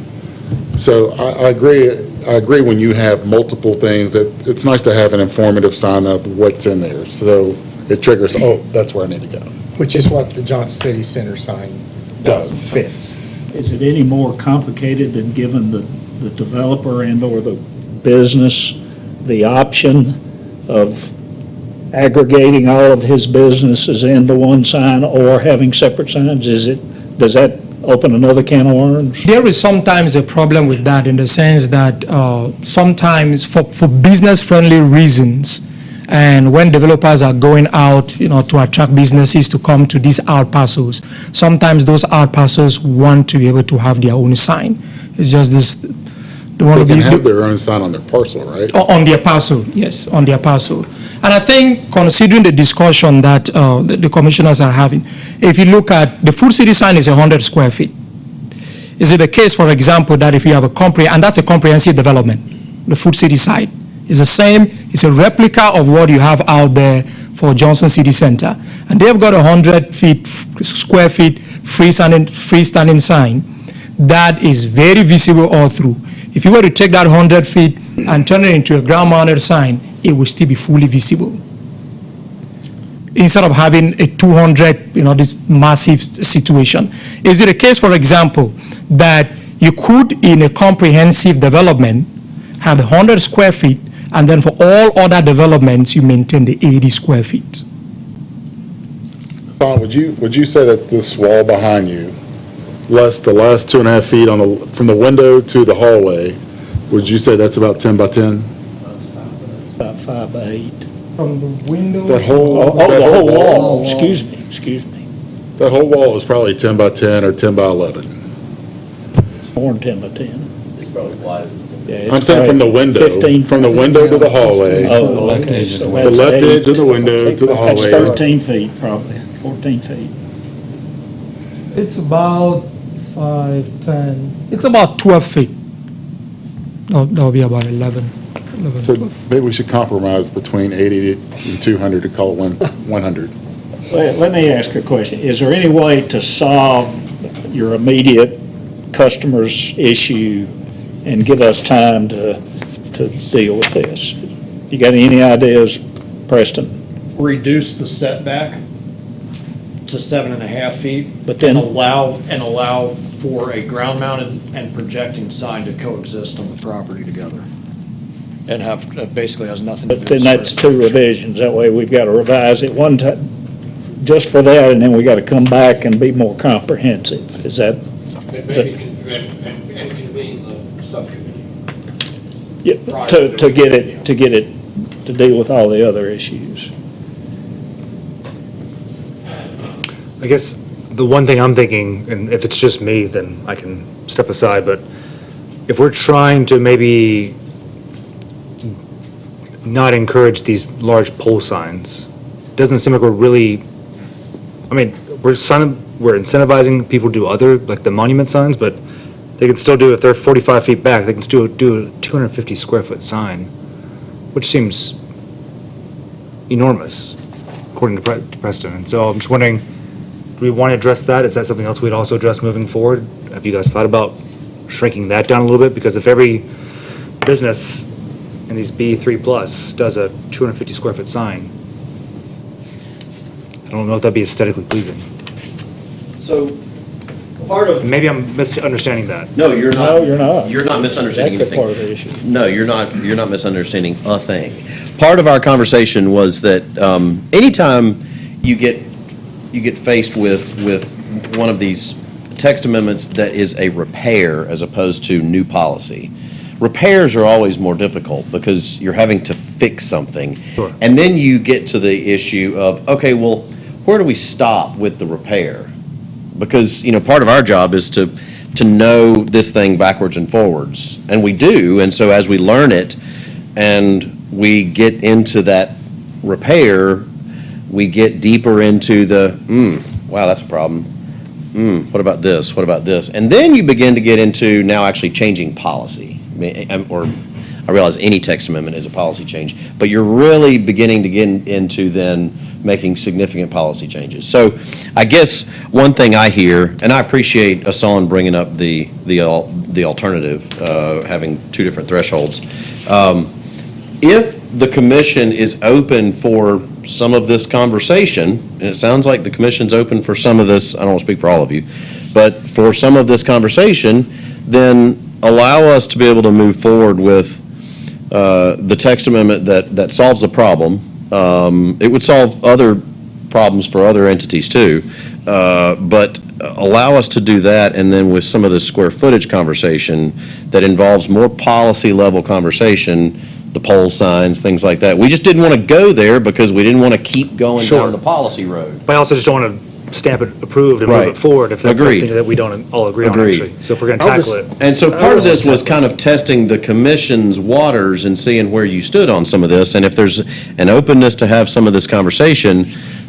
So I agree when you have multiple things, that it's nice to have an informative sign of what's in there, so it triggers, oh, that's where I need to go. Which is what the Johnson City Center sign Does. fits. Is it any more complicated than giving the developer and/or the business the option of aggregating all of his businesses into one sign or having separate signs? Does that open another can of worms? There is sometimes a problem with that in the sense that sometimes for business-friendly reasons, and when developers are going out, to attract businesses to come to these out parcels, sometimes those out parcels want to be able to have their own sign. It's just this, they want They to can be have their own sign on their parcel, right? on their parcel, yes, on their parcel. And I think considering the discussion that the commissioners are having, if you look at the Food City sign is 100 square feet. Is it the case, for example, that if you have and that's a comprehensive development, the Food City site is the same, it's a replica of what you have out there for Johnson City Center. And they've got 100 square feet freestanding sign that is very visible all through. If you were to take that 100 feet and turn it into a ground-mounted sign, it will still be fully visible. Instead of having a 200, this massive situation. Is it a case, for example, that you could, in a comprehensive development, have 100 square feet, and then for all other developments, you maintain the 80 square feet? Son, would you say that this wall behind you, the last 2.5 feet from the window to the hallway, would you say that's about 10 by 10? About 5 by 8. From the window? That whole, Oh, that the whole wall, wall, excuse me. that whole wall is probably 10 by 10 or 10 by 11. More than 10 by 10. It's probably wider. Yeah, it's I'm saying from the probably window, 15. from the window to the hallway, Oh, the left edge. the left edge of the window to the That's hallway. 13 feet, probably, 14 feet. It's about 5, 10. It's about 12 feet. No, that'll be about 11. So maybe we should compromise between 80 and 200 to call it 100. Let me ask a question. Is there any way to solve your immediate customer's issue and give us time to deal with this? You got any ideas, Preston? Reduce the setback to 7.5 feet. But then- And allow for a ground-mounted and projecting sign to coexist on the property together. And basically has nothing to do But with. then that's 2 revisions. That way we've got to revise it one time, just for that, and then we got to come back and be more comprehensive. Is that? Maybe and convene the subcommittee. Yeah, to get it, to deal with all the other issues. I guess the one thing I'm thinking, and if it's just me, then I can step aside, but if we're trying to maybe not encourage these large pole signs, it doesn't seem like we're really, we're incentivizing people to do other, like the monument signs, but they can still do, if they're 45 feet back, they can still do a 250 square foot sign, which seems enormous, according to Preston. And so I'm just wondering, do we want to address that? Is that something else we'd also address moving forward? Have you guys thought about shrinking that down a little bit? Because if every business in these B3 plus does a 250 square foot sign, I don't know if that'd be aesthetically pleasing. So, part of. Maybe I'm misunderstanding that. No, you're not. No, you're not. You're not misunderstanding That's anything. part of the issue. No, you're not misunderstanding a thing. Part of our conversation was that anytime you get faced with one of these text amendments that is a repair as opposed to new policy, repairs are always more difficult because you're having to fix something. Sure. And then you get to the issue of, okay, well, where do we stop with the repair? Because, part of our job is to know this thing backwards and forwards. And we do, and so as we learn it and we get into that repair, we get deeper into the, wow, that's a problem. What about this? What about this? And then you begin to get into now actually changing policy. Or I realize any text amendment is a policy change, but you're really beginning to get into then making significant policy changes. So I guess one thing I hear, and I appreciate Asan bringing up the alternative, having 2 different thresholds. If the commission is open for some of this conversation, and it sounds like the commission's open for some of this, I don't want to speak for all of you, but for some of this conversation, then allow us to be able to move forward with the text amendment that solves the problem. It would solve other problems for other entities too, but allow us to do that, and then with some of the square footage conversation that involves more policy level conversation, the pole signs, things like that. We just didn't want to go there because we didn't want to keep going Sure. down the policy road. But I also just don't want to stamp it approved and move Right. it forward if that's Agreed. something that we don't all agree on, Agreed. actually. So if we're going to I'll tackle just- it. And so part of this was kind of testing the commission's waters and seeing where you stood on some of this, and if there's an openness to have some of this conversation,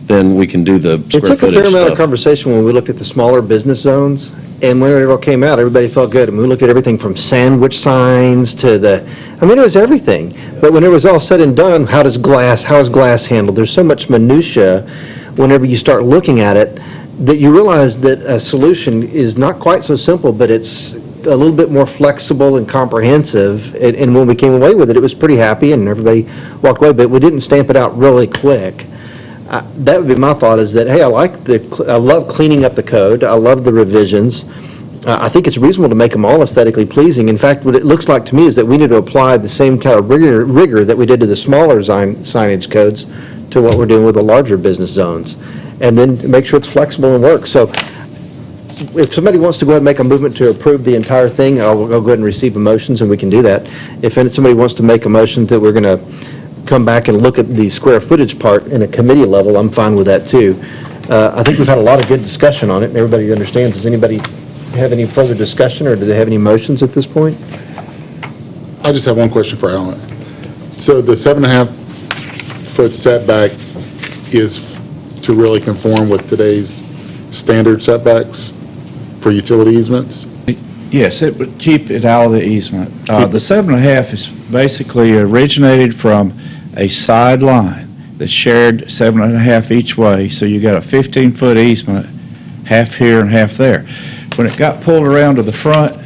then we can do the It square took a fair footage amount of stuff. conversation when we looked at the smaller business zones, and when it all came out, everybody felt good. And we looked at everything from sandwich signs to it was everything. But when it was all said and done, how is glass handled? There's so much minutia whenever you start looking at it, that you realize that a solution is not quite so simple, but it's a little bit more flexible and comprehensive. And when we came away with it, it was pretty happy, and everybody walked away, but we didn't stamp it out really quick. That would be my thought, is that, hey, I love cleaning up the code, I love the revisions. I think it's reasonable to make them all aesthetically pleasing. In fact, what it looks like to me is that we need to apply the same kind of rigor that we did to the smaller signage codes to what we're doing with the larger business zones, and then make sure it's flexible and works. So if somebody wants to go ahead and make a movement to approve the entire thing, I'll go ahead and receive the motions, and we can do that. If somebody wants to make a motion that we're going to come back and look at the square footage part in a committee level, I'm fine with that, too. I think we've had a lot of good discussion on it, and everybody understands. Does anybody have any further discussion, or do they have any motions at this point? I just have one question for Alan. So the 7.5-foot setback is to really conform with today's standard setbacks for utility easements? Yes, it would keep it out of the easement. The 7.5 is basically originated from a sideline that's shared 7.5 each way, so you got a 15-foot easement, half here and half there. When it got pulled around to the front,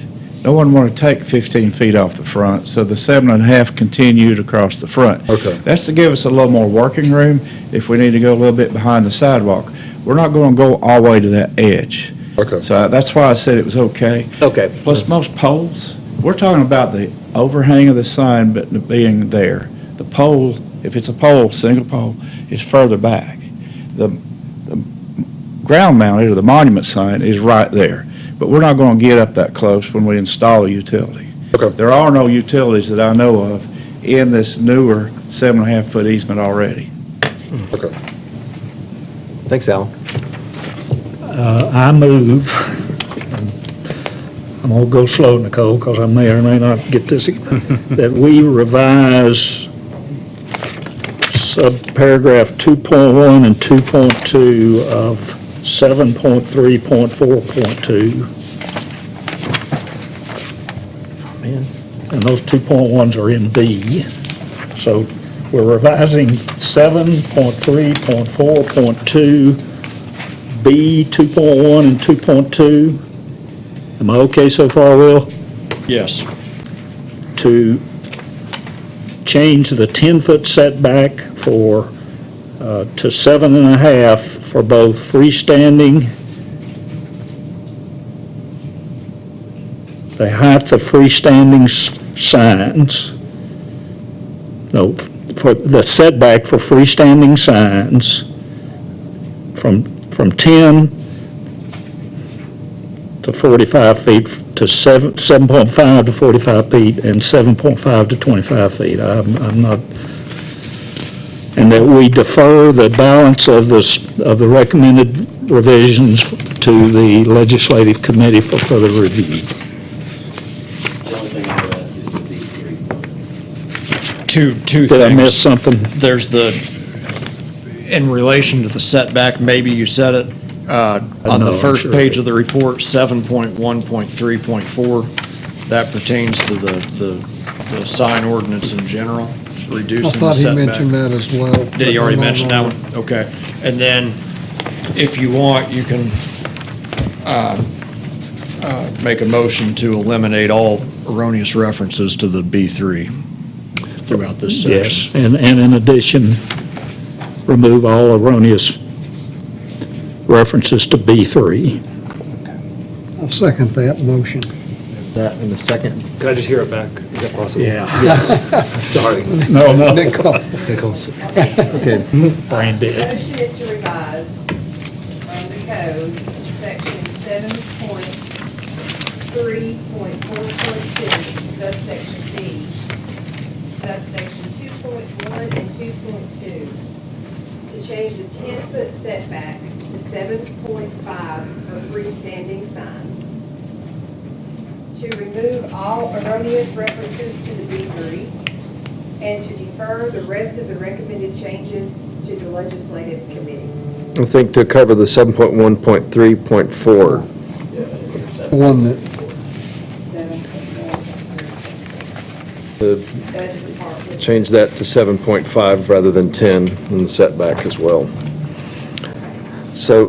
no one wanted to take 15 feet off the front, so the 7.5 continued across the front. Okay. That's to give us a little more working room if we need to go a little bit behind the sidewalk. We're not going to go all the way to that edge. Okay. So that's why I said it was okay. Okay. Plus, most poles, we're talking about the overhang of the sign but being there. The pole, if it's a pole, single pole, is further back. The ground mounted, or the monument sign, is right there. But we're not going to get up that close when we install a utility. Okay. There are no utilities that I know of in this newer 7.5-foot easement already. Okay. Thanks, Al. I move, I'm going to go slow, Nicole, because I may or may not get this, that we revise subparagraph 2.1 and 2.2 of 7.3.4.2. Man. And those 2.1s are in B. So we're revising 7.3.4.2, B 2.1 and 2.2. Am I okay so far, Will? Yes. To change the 10-foot setback to 7.5 for both freestanding, the height of freestanding signs, no, for the setback for freestanding signs from 10 to 45 feet, to 7.5 to 45 feet, and 7.5 to 25 feet. I'm not, and that we defer the balance of the recommended revisions to the legislative committee for further review. The only thing I would ask is the B3. Two things. Did I miss something? There's in relation to the setback, maybe you said it, on know, the I'm first sure. page of the report, 7.1.3.4, that pertains to the sign ordinance in general, I reducing the thought he setback. mentioned that as well. Did he already mention that one? Okay. And then, if you want, you can make a motion to eliminate all erroneous references to the B3 throughout this section. Yes, and in addition, remove all erroneous references to B3. I'll second that motion. That in a second. Can I just hear it back? Is that possible? Sorry. No, no. Nicole. Okay. Brain The dead. motion is to revise the code, section 7.3.4.2, subsection B, subsection 2.1 and 2.2, to change the 10-foot setback to 7.5 for freestanding signs, to remove all erroneous references to the B3, and to defer the rest of the recommended changes to the legislative committee. I think to cover the 7.1.3.4. One that, 7.1. That's the part with. Change that to 7.5 rather than 10 in the setback as well. So,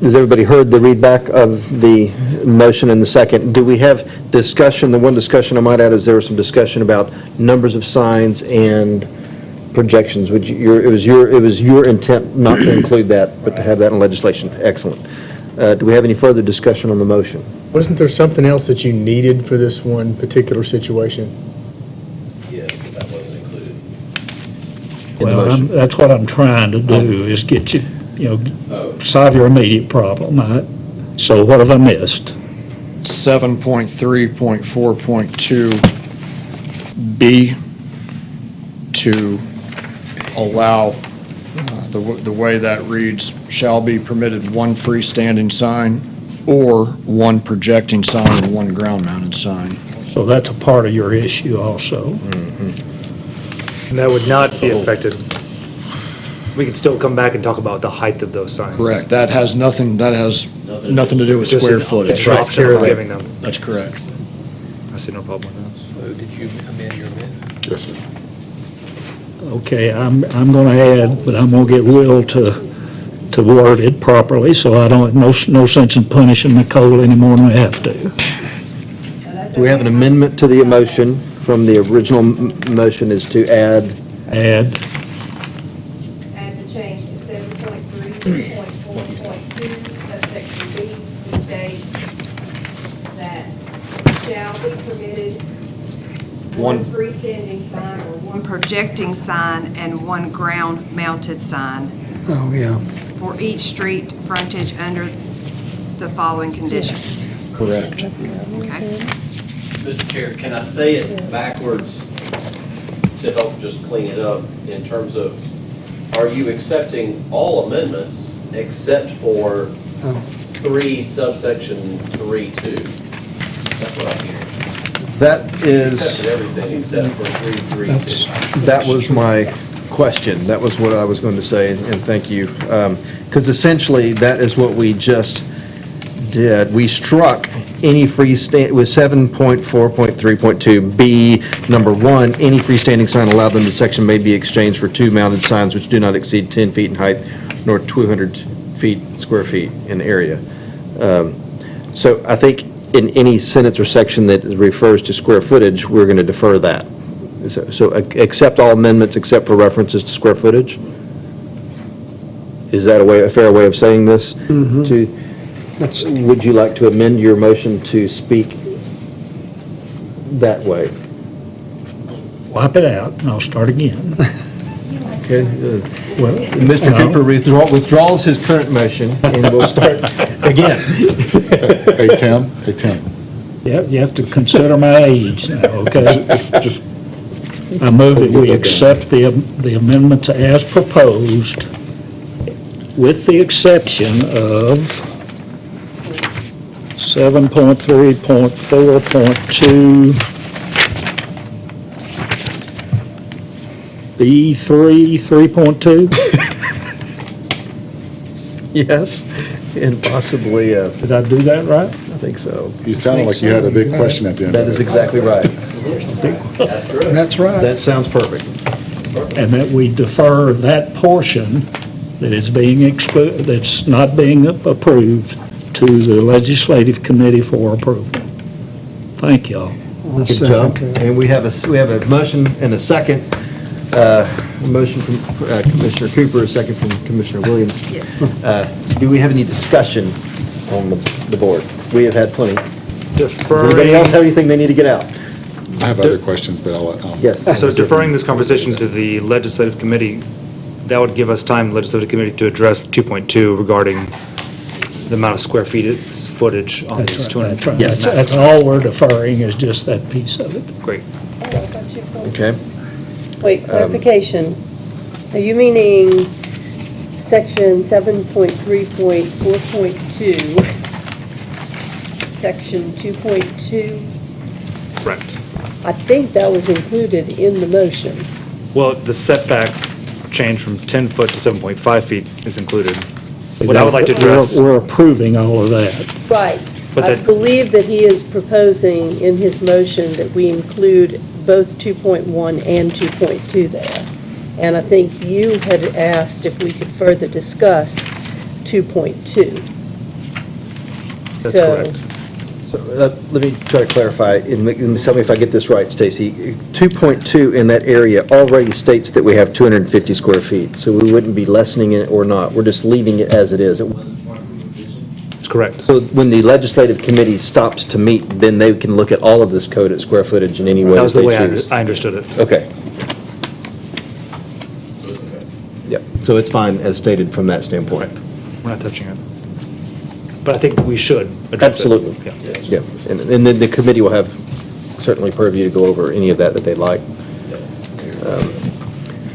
has everybody heard the readback of the motion and the second? Do we have discussion? The one discussion I might add is there was some discussion about numbers of signs and projections. It was your intent not to include that, but to have that in legislation. Excellent. Do we have any further discussion on the motion? Wasn't there something else that you needed for this one particular situation? Yes, but that wasn't included. In the Well, motion? that's what I'm trying to do, is get you, solve your immediate problem. So what have I missed? 7.3.4.2B to allow, the way that reads, shall be permitted one freestanding sign or one projecting sign and one ground-mounted sign. So that's a part of your issue also. And that would not be affected. We could still come back and talk about the height of those signs. Correct. That has nothing to do with Just square an footage. option we're giving them. That's correct. I see no problem with So did you amend your amendment? Yes, sir. Okay, I'm going to add, but I'm going to get Will to word it properly, so I don't, no sense in punishing Nicole any more than we have to. Do we have an amendment to the motion from the original motion is to add? Add, Add the change to 7.3.4.2, subsection B, to state that shall be permitted one freestanding sign or one projecting sign and one ground-mounted sign oh, yeah. for each street frontage under the following conditions. Correct. Okay? Mr. Chair, can I say it backwards to help just clean it up in terms of, are you accepting all amendments except for 3 subsection 3.2? That's what I'm hearing. That is, Accepted everything except for 3.3.2. that was my question. That was what I was going to say, and thank you. Because essentially, that is what we just did. We struck any freestanding, with 7.4.3.2B, number 1, any freestanding sign allowed in the section may be exchanged for 2 mounted signs which do not exceed 10 feet in height nor 200 square feet in area. So I think in any sentence or section that refers to square footage, we're going to defer that. So accept all amendments except for references to square footage? Is that a fair way of saying this? Would you like to amend your motion to speak that way? wipe it out, and I'll start again. Okay. Well, Mr. no. Cooper withdraws his current motion, and we'll start again. Hey, Tim, Yeah, you have to consider my age now, okay? just, I move that we accept the amendments as proposed, with the exception of 7.3.4.2, B3, 3.2? Yes, and possibly, Did I do that right? I think so. you sounded like you had a big question at the end of it. That is exactly right. That's right. That sounds perfect. And that we defer that portion that is being that's not being approved to the legislative committee for approval. Thank y'all. Good job. And we have a motion and a second. Motion from Commissioner Cooper, a second from Commissioner Williams. Yes. Do we have any discussion on the board? We have had plenty. Does Deferring. anybody else have anything they need to get out? I have other questions, but I'll. Yes. So deferring this conversation to the legislative committee, that would give us time, legislative committee, to address 2.2 regarding the amount of square footage on these 200. Yes. That's all we're deferring, is just that piece of it. Great. Okay. Wait, clarification. Are you meaning section 7.3.4.2, section 2.2. Correct. I think that was included in the motion. Well, the setback change from 10 foot to 7.5 feet is included. What I would like to address, We're approving all of that. Right. But I that- believe that he is proposing in his motion that we include both 2.1 and 2.2 there. And I think you had asked if we could further discuss 2.2. That's So- correct. So let me try to clarify, and tell me if I get this right, Stacy. 2.2 in that area already states that we have 250 square feet, so we wouldn't be lessening it or not. We're just leaving it as it is. It wasn't part of the revision. That's correct. So when the legislative committee stops to meet, then they can look at all of this code at square footage in any way That that was the they way choose. I understood it. Okay. Yep, so it's fine as stated from that standpoint. Correct. We're not touching it. But I think we should address it. Absolutely. Yeah. Yeah, and then the committee will have certainly purview to go over any of that they'd like.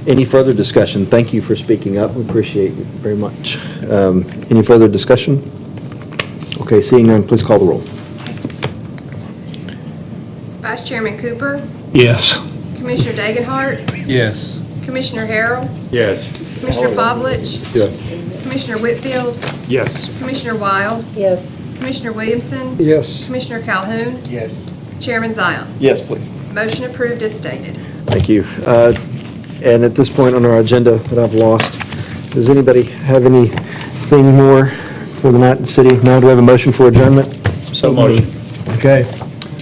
Any further discussion? Thank you for speaking up, we appreciate it very much. Any further discussion? Okay, seeing none, please call the roll. Vice Chairman Cooper, Yes. Commissioner Dagenhart, Yes. Commissioner Harrell, Yes. Commissioner Pavlich, Yes. Commissioner Whitfield, Yes. Commissioner Wild, Yes. Commissioner Williamson, Yes. Commissioner Calhoun, Yes. Chairman Zayas. Yes, please. Motion approved as stated. Thank you. And at this point on our agenda that I've lost, does anybody have anything more for the night in the city? Now, do we have a motion for adjournment? So moved. Okay.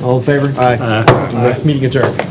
All in favor? Aye. Meeting adjourned.